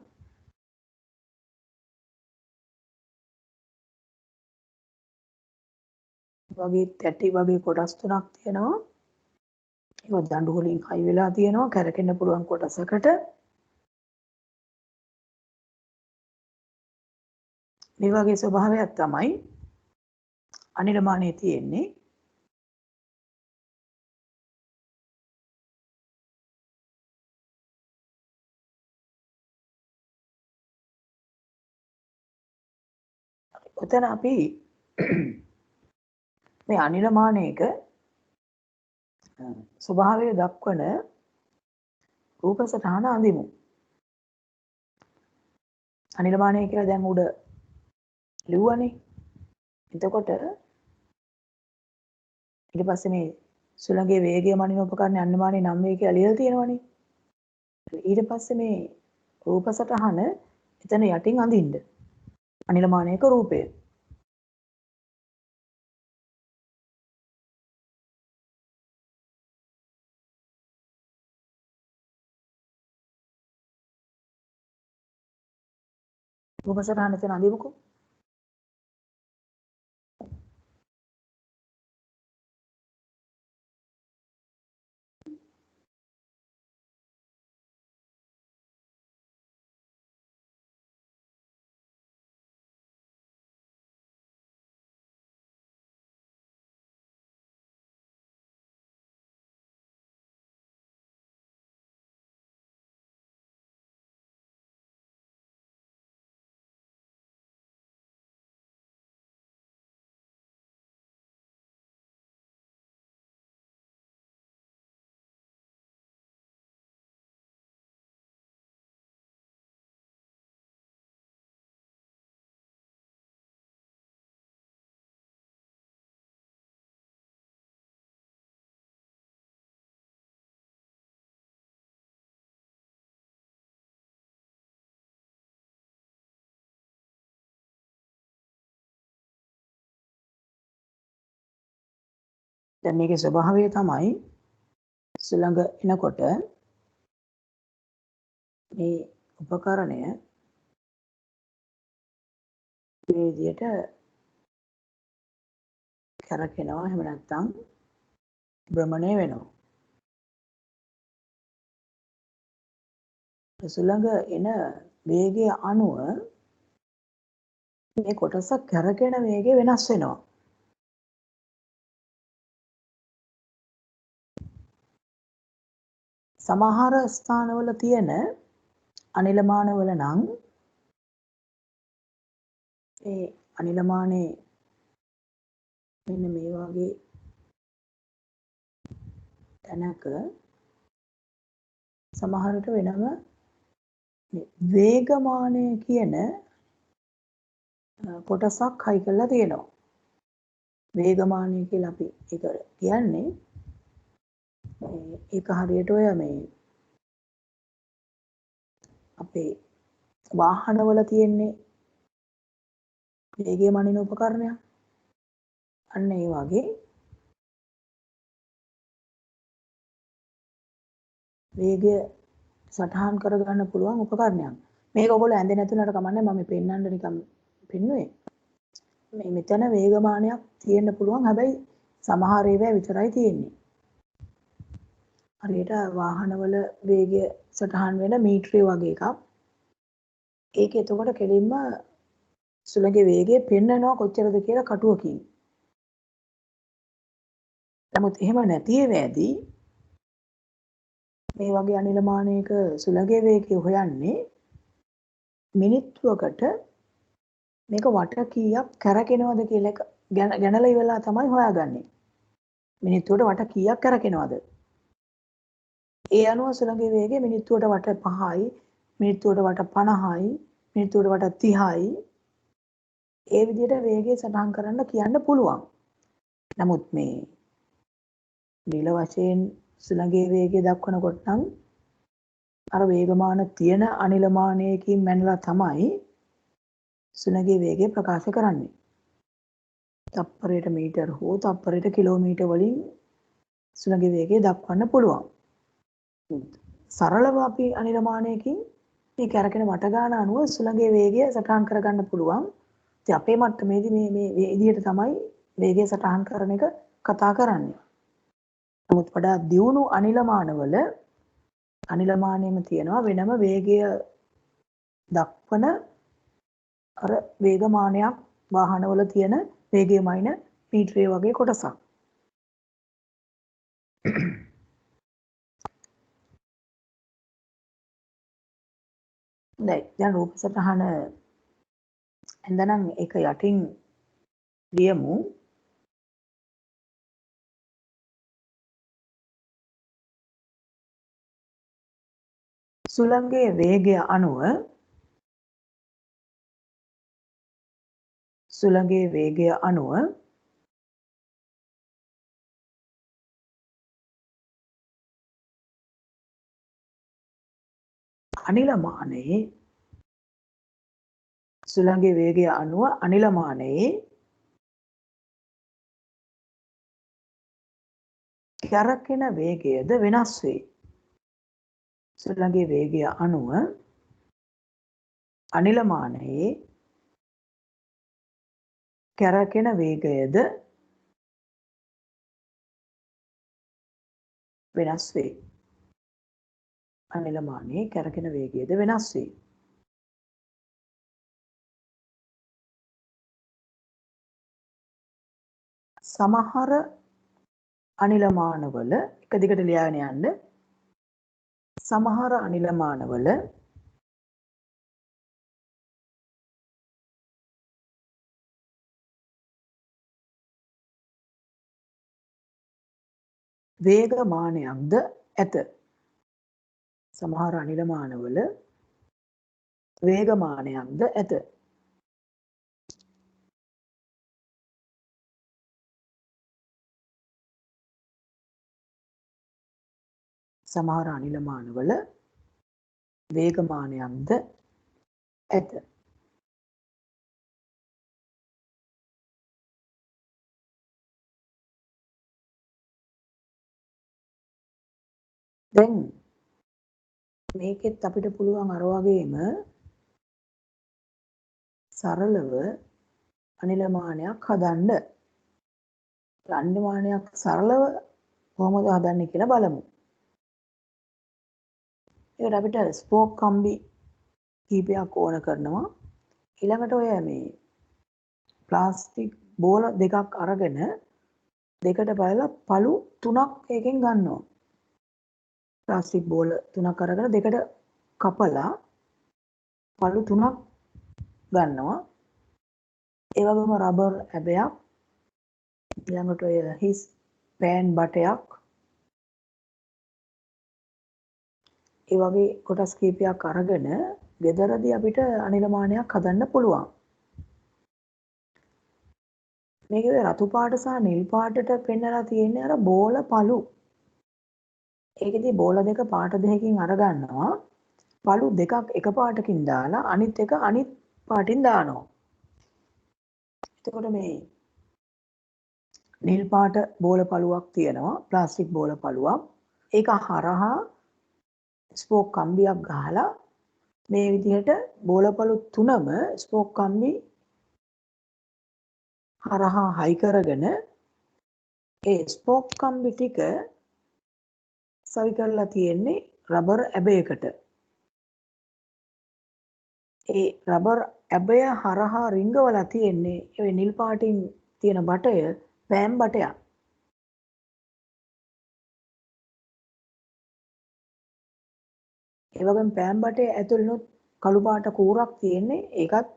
වගේ තැටි වගේ කොටස් තුනක් තියෙනවා. ඒක දඬු වලින් හයි වෙලා තියෙනවා කැරකෙන්න පුළුවන් කොටසකට. මේ වගේ ස්වභාවයක් තමයි අනිලමානයේ තියෙන්නේ. ඔතන අපි මේ අනිලමානයක ස්වභාවය දක්වන රූප සටහන අඳිමු. අනිලමානය කියලා දැන් උඩ ලිව්වනේ. එතකොට ඊට පස්සේ මේ සුළඟේ වේගය මනින උපකරණ අනිලමානය නම් වේ කියලා ලියලා තියෙනවනේ. ඊට පස්සේ මේ රූප සටහන එතන යටින් අඳින්න. අනිලමානයක රූපය. රූප සටහන එතන අඳිමුකෝ. දැන් මේකේ ස්වභාවය තමයි සුළඟ එනකොට මේ උපකරණය මේ විදිහට කරකිනවා. එහෙම නැත්නම් භ්‍රමණය වෙනවා. සුළඟ එන වේගය අනුව මේ කොටස කරකින වේගය වෙනස් වෙනවා. සමහර ස්ථානවල තියෙන අනිලමානවල නම් ඒ අනිලමානේ මෙන්න මේ වගේ තැනක සමහරට වෙනම වේගමානය කියන කොටසක් හයි කරලා තියෙනවා. වේගමානය කියලා අපි ඒක කියන්නේ ඒක හරියට ඔය මේ අපේ වාහනවල තියෙන්නේ වේගය මනින උපකරණයක්. අන්න ඒ වගේ වේගය සටහන් කරගන්න පුළුවන් උපකරණයක්. මේක ඔයගොල්ලෝ ඇඳේ නැතුණට කමන්නේ මම පෙන්නන්න නිකන් පෙන්නුවේ. මේ මෙතන වේගමානයක් තියෙන්න පුළුවන්. හැබැයි සමහර ඒවා විතරයි තියෙන්නේ. හරියට වාහනවල වේගය සටහන් වෙන මීටරය වගේ එකක්. ඒක එතකොට කෙලින්ම සුළඟේ වේගය පෙන්නනවා කොච්චරද කියලා කටුවකින්. නමුත් එහෙම නැති වෙද්දී මේ වගේ අනිලමානයක සුළඟේ වේගය හොයන්නේ මිනිත්තුවකට මේක වට කීයක් කරකිනවද කියලා එක ගැනලා ඉවරලා තමයි හොයාගන්නේ. මිනිත්තුවට වට කීයක් කරකිනවද? ඒ අනුව සුළඟේ වේගය මිනිත්තුවට වට 5යි, මිනිත්තුවට වට 50යි, මිනිත්තුවට වට 30යි. ඒ විදිහට වේගය සටහන් කරන්න කියන්න පුළුවන්. නමුත් මේ නිල වශයෙන් සුළඟේ වේගය දක්වනකොට නම් අර වේගමාන තියෙන අනිලමානයකින් මැනලා තමයි සුළඟේ වේගය ප්‍රකාශ කරන්නේ. තප්පරයට මීටර හෝ තප්පරයට කිලෝමීටර වලින් සුළඟේ වේගය දක්වන්න පුළුවන්. සරලව අපි අනිලමානයකින් මේ කරකින වට ගාන අනුව සුළඟේ වේගය සටහන් කරගන්න පුළුවන්. ඉතින් අපේ මට්ටමේදී මේ විදිහට තමයි වේගය සටහන් කරන එක කතා කරන්නේ. නමුත් වඩා දියුණු අනිලමානවල අනිලමානයේම තියෙනවා වෙනම වේගය දක්වන අර වේගමානයක් වාහනවල තියෙන වේගය මයින මීටරය වගේ කොටසක්. දැන් රූප සටහන එඳනම් ඒක යටින් ලියමු. සුළඟේ වේගය අනුව අනිලමානයේ සුළඟේ වේගය අනුව අනිලමානයේ කරකින වේගයද වෙනස් වේ. සුළඟේ වේගය අනුව අනිලමානයේ කරකින වේගයද වෙනස් වේ. අනිලමානයේ කරකින වේගයද වෙනස් වේ. සමහර අනිලමානවල එක දිගට ලියාගෙන යන්න. සමහර අනිලමානවල වේගමානයක්ද ඇත. සමහර අනිලමානවල වේගමානයක්ද ඇත. සමහර අනිලමානවල වේගමානයක්ද ඇත. දැන් මේකෙත් අපිට පුළුවන් අර වගේම සරලව අනිල මානයක් හදන්න. අනිල මානයක් සරලව කොහොමද හදන්නේ කියලා බලමු. ඒකට අපිට ස්පෝක් කම්බි කීපයක් ඕන කරනවා. ඊළඟට ඔය මේ ප්ලාස්ටික් බෝල දෙකක් අරගෙන දෙකට බලලා පළු 3ක් එකෙන් ගන්නවා. ප්ලාස්ටික් බෝල 3ක් අරගෙන දෙකට කපලා පළු 3ක් ගන්නවා. ඒ වගේම රබර් ඇබයක් ඊළඟට ඔය හිස් පෑන් බටයක් ඒ වගේ කොටස් කීපයක් අරගෙන ගෙදරදී අපිට අනිල මානයක් හදන්න පුළුවන්. මේකේ රතු පාට සහ නිල් පාටට පෙන්නලා තියෙන්නේ අර බෝල පළු. ඒකෙදි බෝල දෙක පාට දෙකකින් අරගන්නවා. පළු දෙකක් එක පාටකින් දාලා අනිත් එක අනිත් පාටින් දානවා. එතකොට මේ නිල් පාට බෝල පළුවක් තියෙනවා. ප්ලාස්ටික් බෝල පළුවක්. ඒක හරහා ස්පෝක් කම්බියක් ගහලා මේ විදිහට බෝල පළු තුනම ස්පෝක් කම්බි හරහා හයි කරගෙන ඒ ස්පෝක් කම්බි ටික සවි කරලා තියෙන්නේ රබර් ඇබයකට. ඒ රබර් ඇබය හරහා රිංගවලා තියෙන්නේ ඒ නිල් පාටින් තියෙන බටය පෑම් බටයක්. ඒ වගේම පෑම් බටේ ඇතුළේ කළු පාට කූරක් තියෙන්නේ ඒකත්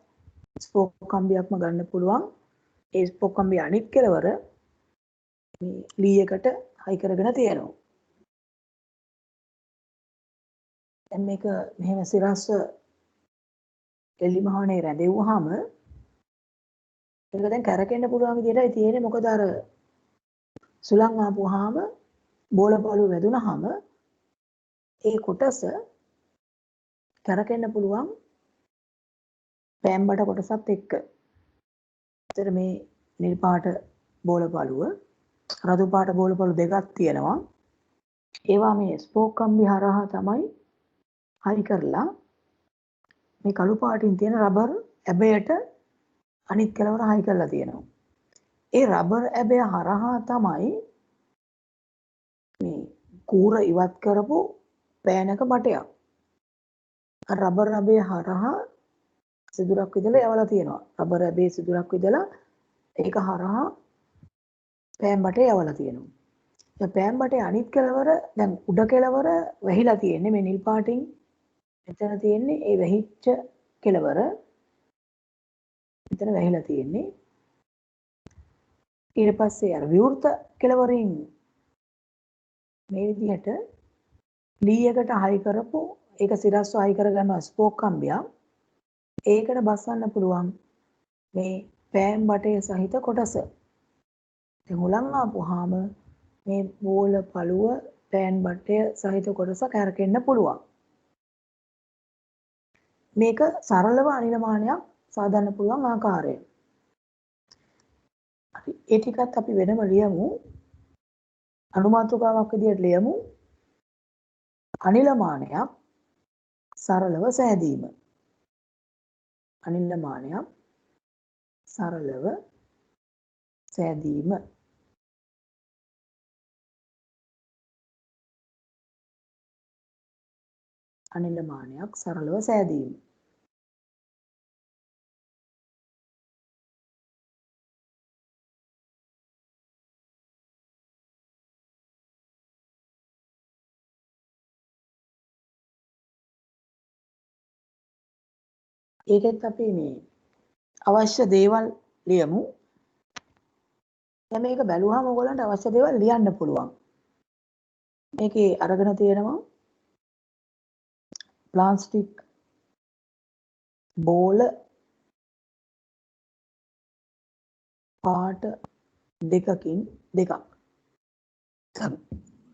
ස්පෝක් කම්බියක්ම ගන්න පුළුවන්. ඒ ස්පෝක් කම්බිය අනිත් කෙලවර මේ ලී එකට හයි කරගෙන තියෙනවා. දැන් මේක මෙහෙම සිරස්ව එලි මහානේ රැඳෙව්වහම ඒක දැන් කරකෙන්න පුළුවන් විදිහටයි තියෙන්නේ. මොකද අර සුළං ආපුවාම බෝල පළු වැදුනහම ඒ කොටස කරකෙන්න පුළුවන් පෑම් බට කොටසත් එක්ක. ඒතර මේ නිල් පාට බෝල පළුව රතු පාට බෝල පළු දෙකක් තියෙනවා. ඒවා මේ ස්පෝක් කම්බි හරහා තමයි හයි කරලා මේ කළු පාටින් තියෙන රබර් ඇබයට අනිත් කෙලවර හයි කරලා තියෙනවා. ඒ රබර් ඇබය හරහා තමයි මේ කූර ඉවත් කරපු පෑනක බටයක්. රබර් ඇබය හරහා සිදුරක් විදලා යවලා තියෙනවා. රබර් ඇබේ සිදුරක් විදලා ඒක හරහා පෑන් බටේ යවලා තියෙනවා. ඒ පෑන් බටේ අනිත් කෙලවර දැන් උඩ කෙලවර වැහිලා තියෙන්නේ මේ නිල් පාටින්. මෙතන තියෙන්නේ ඒ වැහිච්ච කෙලවර. මෙතන වැහිලා තියෙන්නේ. ඊට පස්සේ අර විවෘත කෙලවරින් මේ විදිහට ලී එකට හයි කරපු ඒක සිරස්ව හයි කරගන්නවා ස්පෝක් කම්බියක්. ඒකට බස්සන්න පුළුවන් මේ පෑන් බටේ සහිත කොටස. දැන් හුලං ආපුවාම මේ බෝල පළුව පෑන් බටය සහිත කොටස කරකෙන්න පුළුවන්. මේක සරලව අනිල මානයක් සාදන්න පුළුවන් ආකාරය. අපි ඒ ටිකත් අපි වෙනම ලියමු. අනුමාතෘකාවක් විදිහට ලියමු. අනිල මානයක් සරලව සෑදීම. අනිල මානයක් සරලව සෑදීම. අනිල මානයක් සරලව සෑදීම. ඒකෙත් අපි මේ අවශ්‍ය දේවල් ලියමු. දැන් මේක බැලුවාම ඔයගොල්ලන්ට අවශ්‍ය දේවල් ලියන්න පුළුවන්. මේකේ අරගෙන තියෙනවා ප්ලාස්ටික් බෝල පාට දෙකකින් දෙකක්.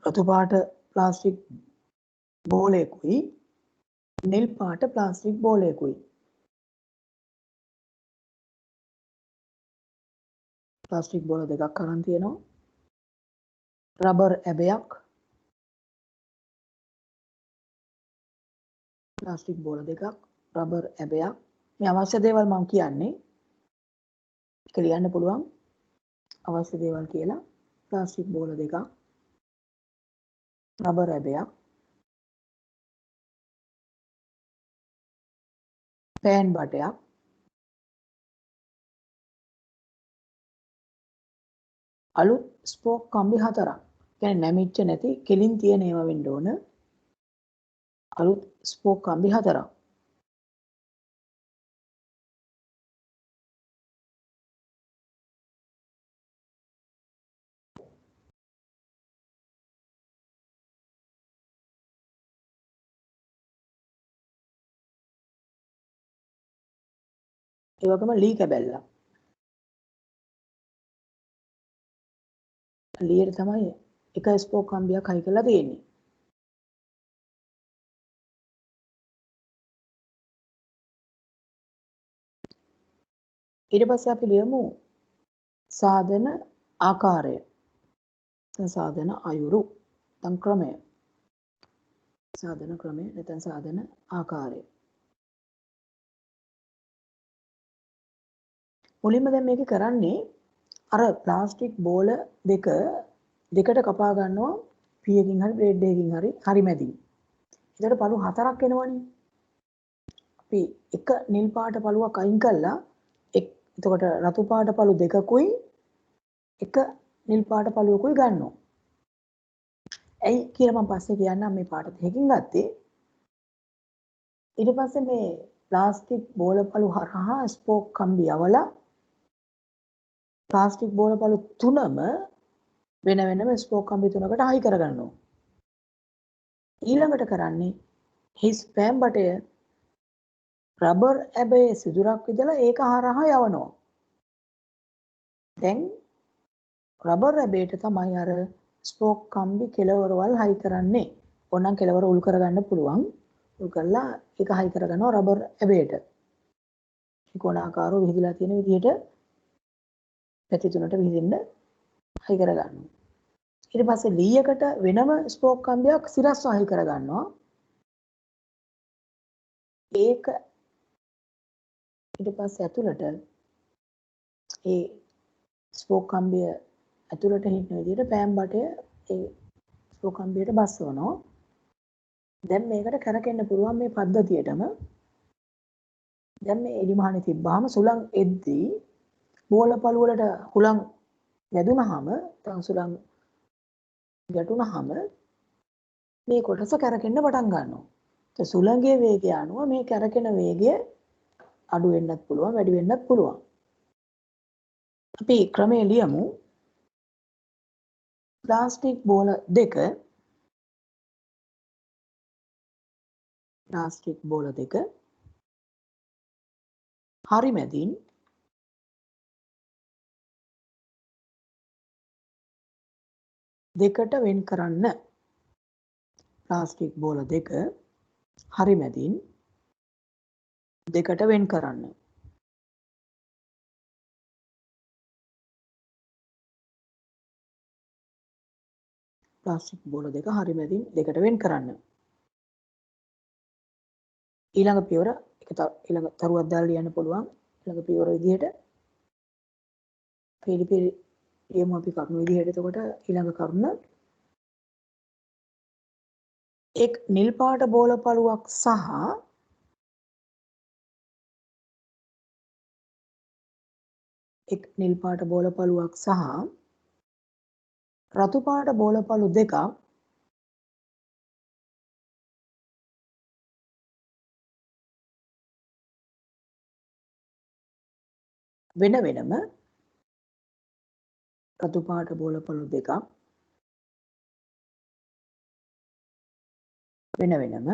රතු පාට ප්ලාස්ටික් බෝලයකුයි නිල් පාට ප්ලාස්ටික් බෝලයකුයි. ප්ලාස්ටික් බෝල දෙකක් අරන් තියෙනවා. රබර් ඇබයක් ප්ලාස්ටික් බෝල දෙකක්, රබර් ඇබයක්. මේ අවශ්‍ය දේවල් මම කියන්නේ. ඒක ලියන්න පුළුවන්. අවශ්‍ය දේවල් කියලා. ප්ලාස්ටික් බෝල දෙකක්, රබර් ඇබයක්, පෑන් බටයක්, අලුත් ස්පෝක් කම්බි 4ක්. කියන්නේ නැමිච්ච නැති කෙලින් තියෙන ඒවා වෙන්න ඕන. අලුත් ස්පෝක් කම්බි 4ක්. ඒ වගේම ලී කැබැල්ලක්. ලීයට තමයි එක ස්පෝක් කම්බියක් හයි කරලා තියෙන්නේ. ඊට පස්සේ අපි ලියමු සාධන ආකාරය. සාධන අයුරු. නැත්නම් ක්‍රමය. සාධන ක්‍රමය නැත්නම් සාධන ආකාරය. මුලින්ම දැන් මේක කරන්නේ අර ප්ලාස්ටික් බෝල දෙකට කපා ගන්නවා පීයකින් හරි බ්ලේඩ් එකකින් හරි මැදින්. ඒකට පළු 4ක් එනවනේ. අපි එක නිල් පාට පළුවක් අයින් කළා එතකොට රතු පාට පළු දෙකකුයි එක නිල් පාට පළුවකුයි ගන්නවා. ඇයි කියලා මම පස්සේ කියන්නම් මේ පාට දෙකකින් ගත්තේ. ඊට පස්සේ මේ ප්ලාස්ටික් බෝල පළු හරහා ස්පෝක් කම්බි යවලා ප්ලාස්ටික් බෝල පළු තුනම වෙන වෙනම ස්පෝක් කම්බි තුනකට හයි කරගන්නවා. ඊළඟට කරන්නේ හිස් පෑන් බටය රබර් ඇබයේ සිදුරක් විදලා ඒක හරහා යවනවා. දැන් රබර් ඇබේට තමයි අර ස්පෝක් කම්බි කෙලවරවල් හයි කරන්නේ. ඕනනම් කෙලවර උල් කරගන්න පුළුවන්. උල් කරලා ඒක හයි කරගන්නවා රබර් ඇබේට. ත්‍රිකෝණාකාරව විහිදලා තියෙන විදිහට පැති තුනට විහිදෙන්න හයි කරගන්නවා. ඊට පස්සේ ලීයකට වෙනම ස්පෝක් කම්බියක් සිරස්ව හයි කරගන්නවා. ඒක ඊට පස්සේ ඇතුළට ඒ ස්පෝක් කම්බිය ඇතුළට හිටින විදිහට පෑන් බටය ඒ ස්පෝක් කම්බියට බස්සවනවා. දැන් මේකට කරකෙන්න පුළුවන් මේ පද්ධතියටම. දැන් මේ එලිමහනේ තිබ්බාම සුළං එද්දී බෝල පළු වලට හුළං වැදුනහම නැත්නම් සුළං ගැටුනහම මේ කොටස කරකෙන්න පටන් ගන්නවා. ඒ සුළඟේ වේගය අනුව මේ කරකෙන වේගය අඩු වෙන්නත් පුළුවන් වැඩි වෙන්නත් පුළුවන්. අපි ක්‍රමය ලියමු. ප්ලාස්ටික් බෝල දෙක හරි මැදින් දෙකට වෙන් කරන්න. ප්ලාස්ටික් බෝල දෙක හරි මැදින් දෙකට වෙන් කරන්න. ප්ලාස්ටික් බෝල දෙක හරි මැදින් දෙකට වෙන් කරන්න. ඊළඟ පියවර ඊළඟ තරුවක් දාලා ලියන්න පුළුවන්. ඊළඟ පියවර විදිහට පිළිපිලි ලියමු අපි කරුණු විදිහට. එතකොට ඊළඟ කරුණ එක් නිල් පාට බෝල පළුවක් සහ රතු පාට බෝල පළු දෙකක් වෙන වෙනම රතු පාට බෝල පළු දෙකක් වෙන වෙනම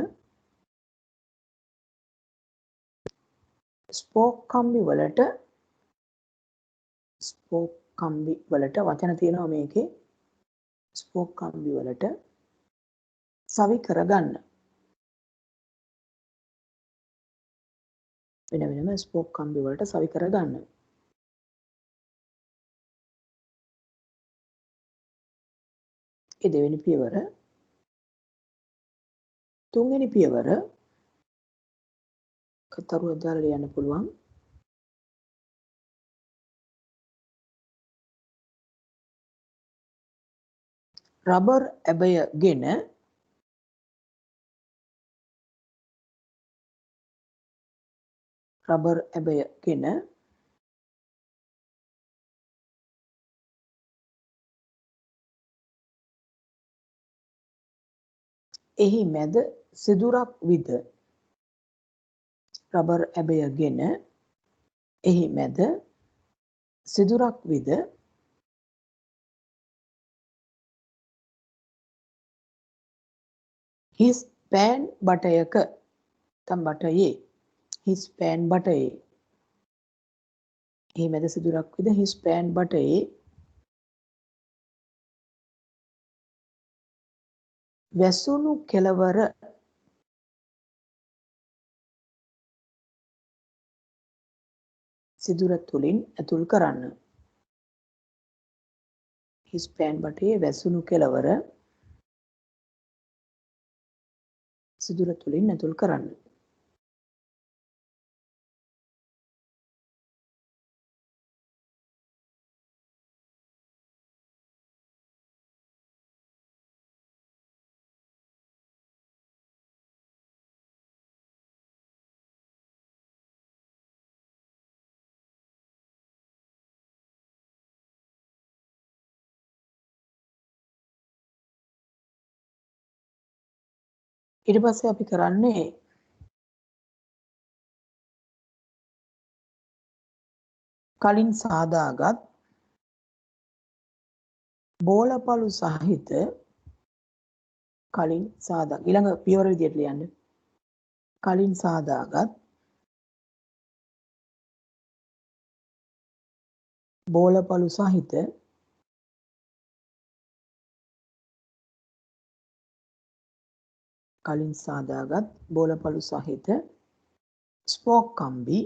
ස්පෝක් කම්බි වලට වචන තියෙනවා මේකේ. ස්පෝක් කම්බි වලට සවි කරගන්න. වෙන වෙනම ස්පෝක් කම්බි වලට සවි කරගන්න. ඒ දෙවෙනි පියවර. තුන්වෙනි පියවර කතරුවක් දාලා ලියන්න පුළුවන්. රබර් ඇබයගෙන එහි මැද සිදුරක් විද. රබර් ඇබයගෙන එහි මැද සිදුරක් විද හිස් පෑන් බටයක තම් බටයේ හිස් පෑන් බටයේ එහි මැද සිදුරක් විද හිස් පෑන් බටයේ වැසුණු කෙළවර සිදුර තුලින් ඇතුල් කරන්න. හිස් පෑන් බටයේ වැසුණු කෙළවර සිදුර තුලින් ඇතුල් කරන්න. ඊට පස්සේ අපි කරන්නේ කලින් සාදාගත් බෝලපළු සහිත කලින් සාදා ඊළඟ පියවර විදියට ලියන්න. කලින් සාදාගත් බෝලපළු සහිත කලින් සාදාගත් බෝලපළු සහිත ස්පෝක් කම්බි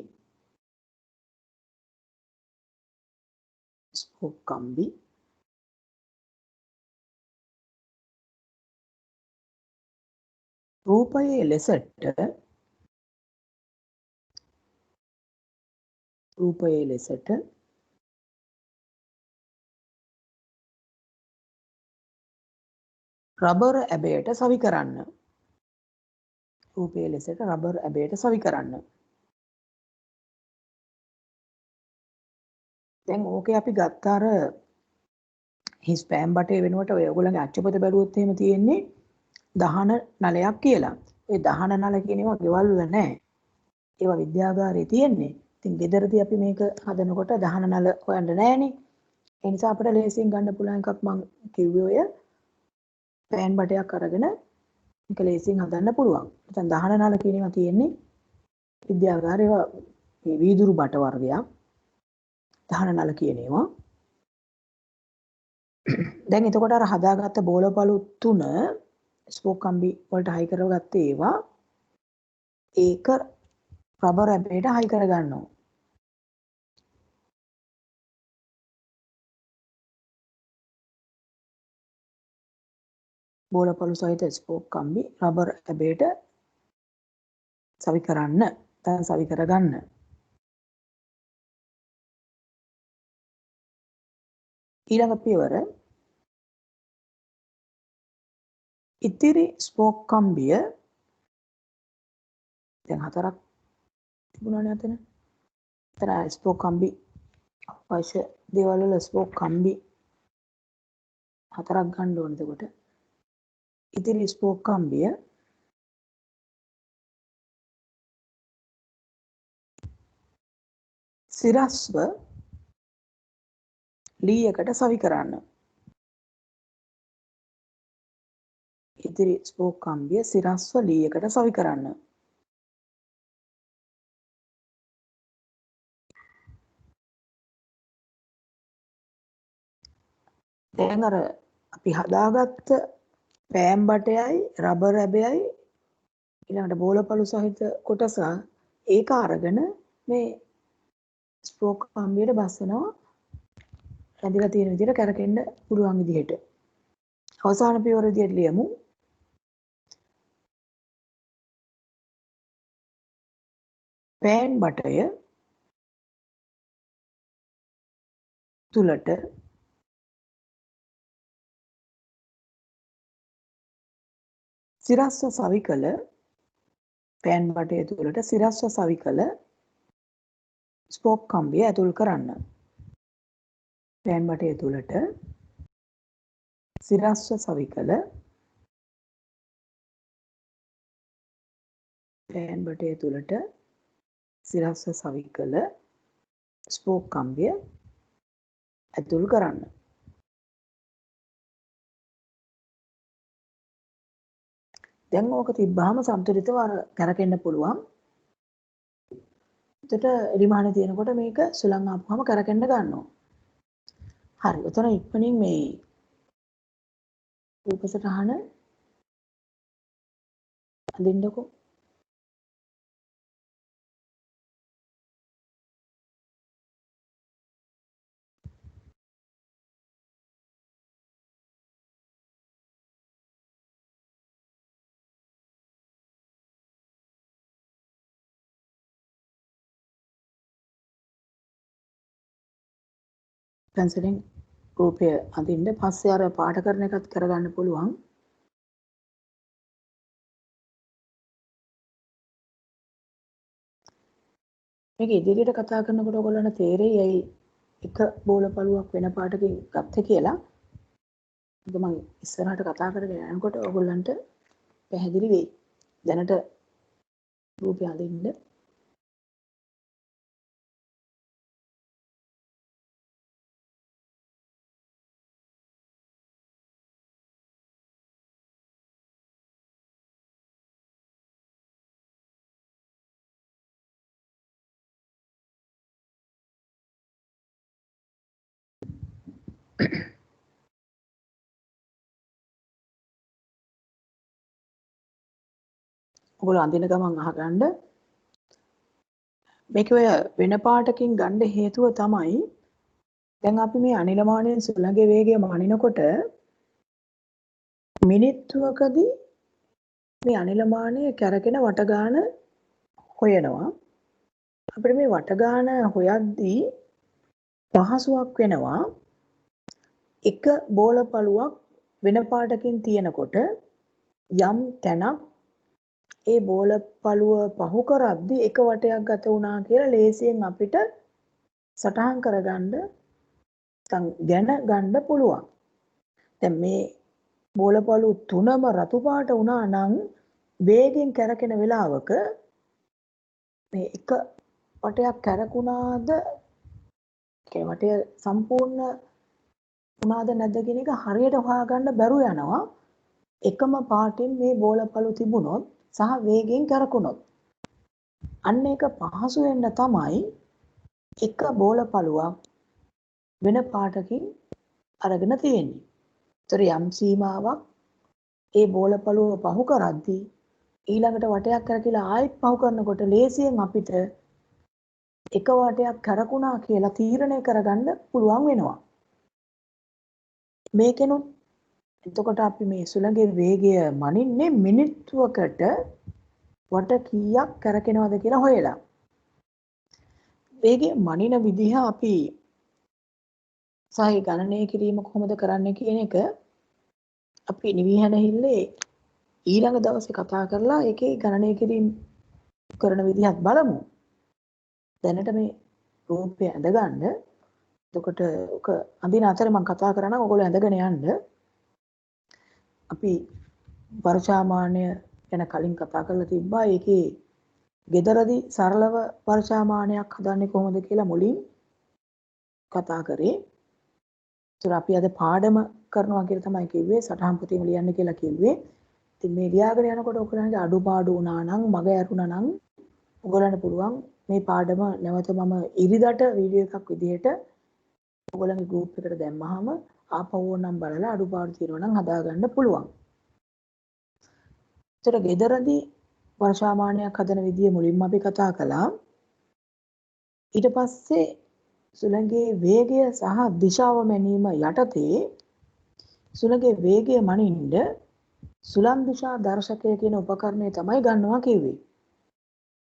රූපයේ ලෙසට රබර් ඇබයට සවි කරන්න. රූපයේ ලෙසට රබර් ඇබයට සවි කරන්න. දැන් ඕකේ අපි ගත්ත අර හිස් පෑන් බටේ වෙනුවට ඔය ඔයගොල්ලන්ගේ අච්චපොත බැලුවොත් එහෙම තියෙන්නේ දහන නලයක් කියලා. ඒ දහන නල කියන ඒවා ගෙවල් වල නැහැ. ඒවා විද්‍යාගාරේ තියෙන්නේ. ඉතින් ගෙදරදී අපි මේක හදනකොට දහන නල හොයන්න නැහැනේ. ඒ නිසා අපිට ලේසියෙන් ගන්න පුළුවන් එකක් මම කිව්වේ ඔය පෑන් බටයක් අරගෙන මේක ලේසියෙන් හදන්න පුළුවන්. නැත්නම් දහන නල කියන ඒවා තියෙන්නේ විද්‍යාගාරේ ඒවා මේ වීදුරු බට වර්ගයක්. දහන නල කියන ඒවා. දැන් එතකොට අර හදාගත්ත බෝලපළු 3 ස්පෝක් කම්බි වලට හයි කරගත්ත ඒවා ඒක රබර් ඇබේට හයි කරගන්නවා. බෝලපළු සහිත ස්පෝක් කම්බි රබර් ඇබේට සවි කරන්න. දැන් සවි කරගන්න. ඊළඟ පියවර ඉතිරි ස්පෝක් කම්බිය දැන් 4ක් තිබුණානේ අතන. අතන ස්පෝක් කම්බි අවශ්‍ය දේවල් වල ස්පෝක් කම්බි 4ක් ගන්න ඕනේ. එතකොට ඉතිරි ස්පෝක් කම්බිය සිරස්ව ලීයකට සවි කරන්න. ඉතිරි ස්පෝක් කම්බිය සිරස්ව ලීයකට සවි කරන්න. දැන් අර අපි හදාගත්ත පෑන් බටයයි රබර් ඇබයයි ඊළඟට බෝලපළු සහිත කොටස ඒක අරගෙන මේ ස්පෝක් කම්බියට බස්සනවා. ඇදලා තියෙන විදිහට කරකෙන්න පුළුවන් විදිහට. අවසාන පියවර විදිහට ලියමු. පෑන් බටය තුලට සිරස්ව සවි කළ පෑන් බටය තුලට සිරස්ව සවි කළ ස්පෝක් කම්බිය ඇතුල් කරන්න. පෑන් බටය තුලට සිරස්ව සවි කළ පෑන් බටය තුලට සිරස්ව සවි කළ ස්පෝක් කම්බිය ඇතුල් කරන්න. දැන් ඕක තිබ්බාම සම්තුලිතව අර කරකෙන්න පුළුවන්. එතකොට එලිමහනේ තියෙනකොට මේක සුළං ආපුවම කරකෙන්න ගන්නවා. හරි. උතන ඉක්මනින් මේ රූපසටහන අඳින්නකෝ. පැන්සලෙන් රූපය අඳින්න පස්සේ අර පාට කරන එකත් කරගන්න පුළුවන්. මේක ඉදිරියට කතා කරනකොට ඔයගොල්ලන්ට තේරෙයි ඇයි එක බෝල පළුවක් වෙන පාටකින් ගත්තේ කියලා. ඒක මම ඉස්සරහට කතා කරගෙන යනකොට ඔයගොල්ලන්ට පැහැදිලි වෙයි. දැනට රූපය අඳින්න ඔයගොල්ලෝ අඳින ගමන් අහගන්න මේක ඔය වෙන පාටකින් ගන්න හේතුව තමයි දැන් අපි මේ අනිලමානයෙන් සුළඟේ වේගය මනිනකොට මිනිත්තුවකදී මේ අනිලමානය කැරකෙන වටගාන හොයනවා. අපිට මේ වටගාන හොයද්දී පහසුවක් වෙනවා එක බෝල පළුවක් වෙන පාටකින් තියෙනකොට යම් තැනක් ඒ බෝල පළුව පහු කරද්දී එක වටයක් ගත වුණා කියලා ලේසියෙන් අපිට සටහන් කරගන්න දැන ගන්න පුළුවන්. දැන් මේ බෝල පළු තුනම රතු පාට වුණා නම් වේගෙන් කැරකෙන වෙලාවක මේ එක වටයක් කැරකුණාද ඒ වටය සම්පූර්ණ වුණාද නැද්ද කියන එක හරියට හොයාගන්න බැරුව යනවා. එකම පාටින් මේ බෝල පළු තිබුණොත් සහ වේගෙන් කරකුණොත් අන්න ඒක පහසු වෙන්න තමයි එක බෝල පළුවක් වෙන පාටකින් අරගෙන තියෙන්නේ. ඒතර යම් සීමාවක් ඒ බෝල පළුව පහු කරද්දී ඊළඟට වටයක් කරකිලා ආයෙත් පහු කරනකොට ලේසියෙන් අපිට එක වටයක් කරකුණා කියලා තීරණය කරගන්න පුළුවන් වෙනවා. මේකෙනුත් එතකොට අපි මේ සුළඟේ වේගය මනින්නේ මිනිත්තුවකට වට කීයක් කරකිනවද කියලා හොයලා. වේගය මනින විදිහ අපි සහය ගණනය කිරීම කොහොමද කරන්න කියන එක අපි නිවිහැනහිල්ලේ ඊළඟ දවසේ කතා කරලා ඒකේ ගණනය කිරීම කරන විදිහත් බලමු. දැනට මේ රූපය ඇඳගන්න. එතකොට ඔක අඳින අතරේ මම කතා කරනවා ඔයගොල්ලෝ ඇඳගෙන යන්න. අපි වර්ෂාමානය ගැන කලින් කතා කරලා තිබ්බා. ඒකේ ගෙදරදී සරලව වර්ෂාමානයක් හදන්නේ කොහොමද කියලා මුලින් කතා කරේ. ඒතර අපි අද පාඩම කරනවා කියලා තමයි කිව්වේ. සටහන් පොතේම ලියන්න කියලා කිව්වේ. ඉතින් මේ ලියාගෙන යනකොට ඔයගොල්ලන්ගේ අඩුපාඩු වුණා නම් මග ඇරුණා නම් ඔයගොල්ලන්ට පුළුවන් මේ පාඩම නැවත මම ඉරිදට වීඩියෝ එකක් විදිහට ඔයගොල්ලන්ගේ ගෲප් එකට දැම්මහම ආපහු ඕනම් බලලා අඩුපාඩු තියෙනවා නම් හදාගන්න පුළුවන්. ඒතර ගෙදරදී වර්ෂාමානයක් හදන විදිය මුලින්ම අපි කතා කළා. ඊට පස්සේ සුළඟේ වේගය සහ දිශාව මැනීම යටතේ සුළඟේ වේගය මනින්න සුළං දිශා දර්ශකය කියන උපකරණය තමයි ගන්නවා කිව්වේ.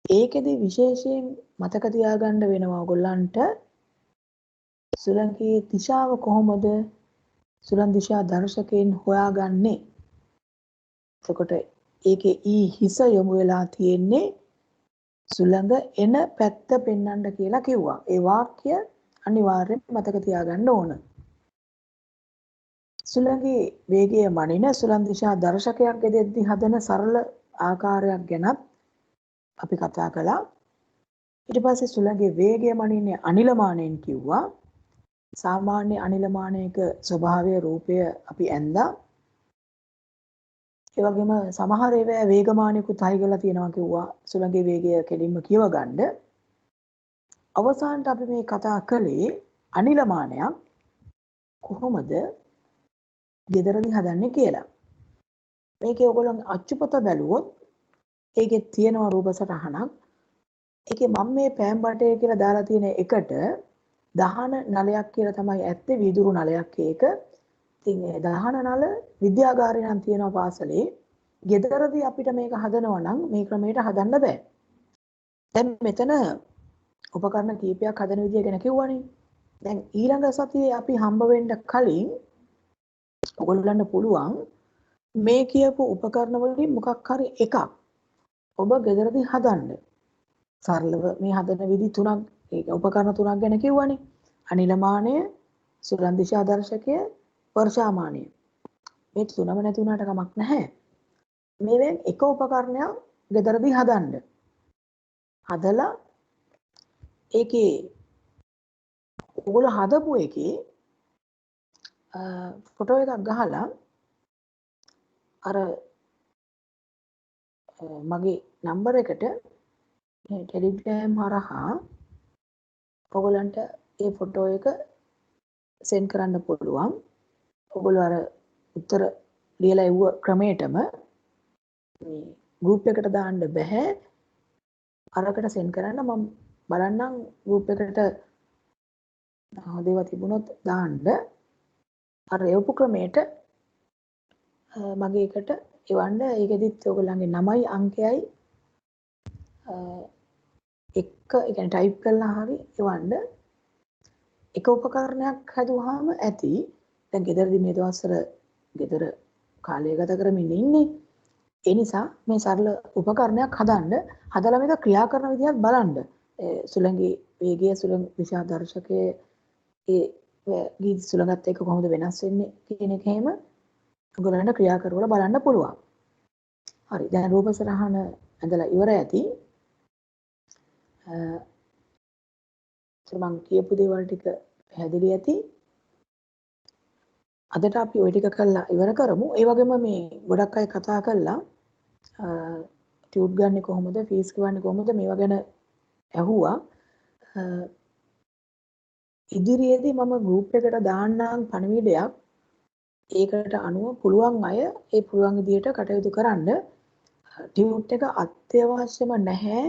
ඒකෙදි විශේෂයෙන් මතක තියාගන්න වෙනවා ඔයගොල්ලන්ට සුලංගියේ දිශාව කොහොමද සුලං දිශා දර්ශකයෙන් හොයාගන්නේ. එතකොට ඒකේ ඊ හිස යොමු වෙලා තියෙන්නේ සුලංග එන පැත්ත පෙන්වන්න කියලා කිව්වා. ඒ වාක්‍ය අනිවාර්යෙන් මතක තියාගන්න ඕන. සුලංගී වේගය මනින සුලං දිශා දර්ශකයක් ගෙදෙද්දි හදන සරල ආකාරයක් ගැනත් අපි කතා කළා. ඊට පස්සේ සුලංගී වේගය මනින්නේ අනිලමානයෙන් කිව්වා. සාමාන්‍ය අනිලමානයක ස්වභාවය රූපය අපි ඇඳා. ඒ වගේම සමහර ඒවා වේගමානයකුත් හයි කරලා තියෙනවා කිව්වා. සුලංගී වේගය කෙලින්ම කියව ගන්න. අවසානට අපි මේ කතා කළේ අනිලමානයක් කොහොමද ගෙදරදී හදන්නේ කියලා. මේකේ ඔයගොල්ලෝ අච්චුපත බැලුවොත් ඒකේ තියෙනවා රූප සටහනක්. ඒකේ මම මේ පෑන් බටේ කියලා දාලා තියෙන එකට දහන නලයක් කියලා තමයි ඇත්තේ වීදුරු නලයක් ඒක. ඉතින් ඒ දහන නල විද්‍යාගාරේ නම් තියෙනවා පාසලේ. ගෙදරදී අපිට මේක හදනවා නම් මේ ක්‍රමයට හදන්න බෑ. දැන් මෙතන උපකරණ කීපයක් හදන විදිය ගැන කිව්වනේ. දැන් ඊළඟ සතියේ අපි හම්බ වෙන්න කලින් ඔයගොල්ලන්ට පුළුවන් මේ කියපු උපකරණ වලින් මොකක් හරි එකක් ඔබ ගෙදරදී හදන්න. සරලව මේ හදන විදි තුනක් ඒක උපකරණ තුනක් ගැන කිව්වනේ. අනිලමානය, සුලං දිශා දර්ශකය, වර්ෂාමානය. මේ තුනම නැති වුණාට කමක් නැහැ. මේවෙන් එක උපකරණයක් ගෙදරදී හදන්න. හදලා ඒකේ ඔයගොල්ලෝ හදපු එකේ ෆොටෝ එකක් ගහලා අර මගේ නම්බර් එකට ටෙලිග්‍රෑම් හරහා ඔයගොල්ලන්ට ඒ ෆොටෝ එක සෙන්ඩ් කරන්න පුළුවන්. ඔයගොල්ලෝ අර උත්තර ලියලා එව්ව ක්‍රමයටම මේ ගෲප් එකට දාන්න බෑ. අරකට සෙන්ඩ් කරන්න මම බලන්නම් ගෲප් එකට හදේවා තිබුණොත් දාන්න. අර එවපු ක්‍රමයට මගේ එකට එවන්න. ඒකෙදිත් ඔයගොල්ලන්ගේ නමයි අංකයයි එක ඒ කියන්නේ ටයිප් කරලා හරි එවන්න. එක උපකරණයක් හදුවාම ඇති. දැන් ගෙදරදී මේ දවස්වල ගෙදර කාලය ගත කරමින් ඉන්නේ. ඒ නිසා මේ සරල උපකරණයක් හදන්න. හදලා මේක ක්‍රියා කරන විදිහත් බලන්න. සුලංගී වේගය සුලං දිශා දර්ශකයේ ඒ ගීත සුලංගත් එක්ක කොහොමද වෙනස් වෙන්නේ කියන එක එහෙම ඔයගොල්ලන්ට ක්‍රියා කරවල බලන්න පුළුවන්. හරි. දැන් රූප සරහන ඇඳලා ඉවර ඇති. මම කියපු දේවල් ටික පැහැදිලි ඇති. අදට අපි ওই ටික කරලා ඉවර කරමු. ඒ වගේම මේ ගොඩක් අය කතා කළා ටියුට් ගන්න කොහොමද ෆීස් ගන්න කොහොමද මේවා ගැන ඇහුවා. ඉදිරියේදී මම ගෲප් එකට දාන්නම් පණිවිඩයක්. ඒකට අනුව පුළුවන් අය ඒ පුළුවන් විදියට කටයුතු කරන්න. ටියුට් එක අත්‍යවශ්‍යම නැහැ.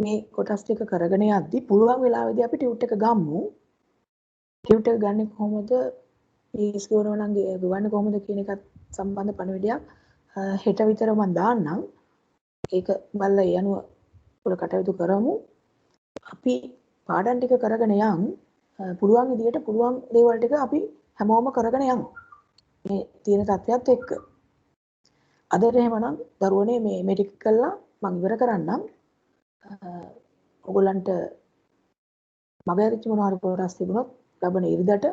මේ කොටස් ටික කරගෙන යද්දි පුළුවන් වෙලාවෙදී අපි ටියුට් එක ගමු. ටියුට් එක ගන්න කොහොමද ෆීස් ගවනවා නම් ගවන්නේ කොහොමද කියන එකත් සම්බන්ධ පණිවිඩයක් හෙට විතර මම දාන්නම්. ඒක බලලා ඒ අනුව පොර කටයුතු කරමු. අපි පාඩම් ටික කරගෙන යන් පුළුවන් විදියට පුළුවන් දේවල් ටික අපි හැමෝම කරගෙන යමු. මේ තියෙන තත්ත්වයක් එක්ක. අදට එහෙමනම් දරුවනේ මේ ටික කළා මම ඉවර කරන්නම්. ඔයගොල්ලන්ට මගේ අරිච්ච මොනවා හරි කොටස් තිබුණොත් ලබන ඉරිදට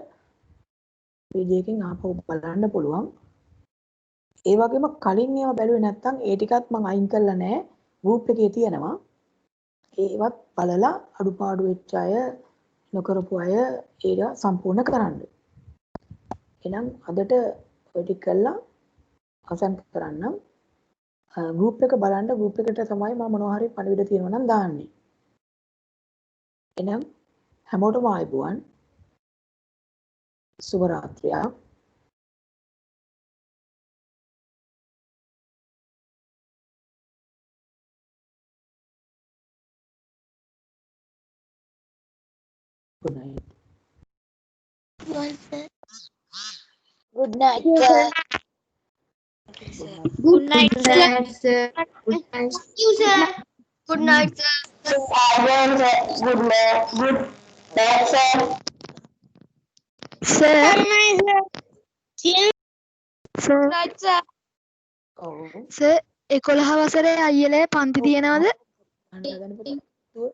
වීඩියෝ එකෙන් ආපහු බලන්න පුළුවන්. ඒ වගේම කලින් ඒවා බැලුවේ නැත්නම් ඒ ටිකත් මම අයින් කරලා නැහැ. ගෲප් එකේ තියෙනවා. ඒවත් බලලා අඩුපාඩු වෙච්ච අය නොකරපු අය ඒක සම්පූර්ණ කරන්න. එහෙනම් අදට ඔය ටික කළා අවසන් කරන්නම්. ගෲප් එක බලන්න ගෲප් එකට තමයි මම මොනවා හරි පණිවිඩ තියෙනවා නම් දාන්නේ. එහෙනම් හැමෝටම ආයුබෝවන්. සුබ රාත්‍රියක්. Good night. Good night, Yes, sir. sir. Good night, sir. Sir. Good night. Thank you, sir. Good night, sir. Good night, sir. Sir sir Night, sir. ඔව්. සර් 11 වසරේ අයියලේ පන්ති තියෙනවද? අහන්න ගන්න පුතා. දුව.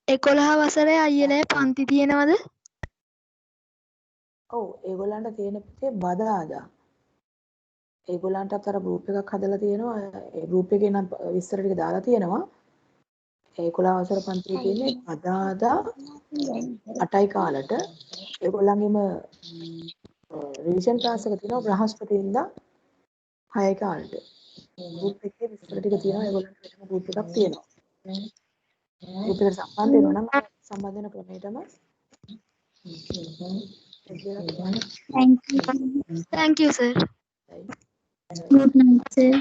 11 වසරේ අයියලේ පන්ති තියෙනවද? ඔව් ඒගොල්ලන්ට තියෙන පුතේ බදාදා. ඒගොල්ලන්ටත් අර ගෲප් එකක් හදලා තියෙනවා. ඒ ගෲප් එකේ නම් විස්තර ටික දාලා තියෙනවා. 11 වසර පන්තියේ තියෙන්නේ බදාදා 8යි කාලට. ඒගොල්ලන්ගෙම රිවිෂන් ක්ලාස් එක තියෙනවා බ්‍රහස්පතින්දා 6යි කාලට. ගෲප් එකේ විස්තර ටික තියෙනවා. ඒගොල්ලන්ට වෙනම ගෲප් එකක් තියෙනවා. ගෲප් එකට සම්බන්ධ වෙනවා නම් සම්බන්ධ වෙන ක්‍රමයටම Thank you, sir. Good night, sir.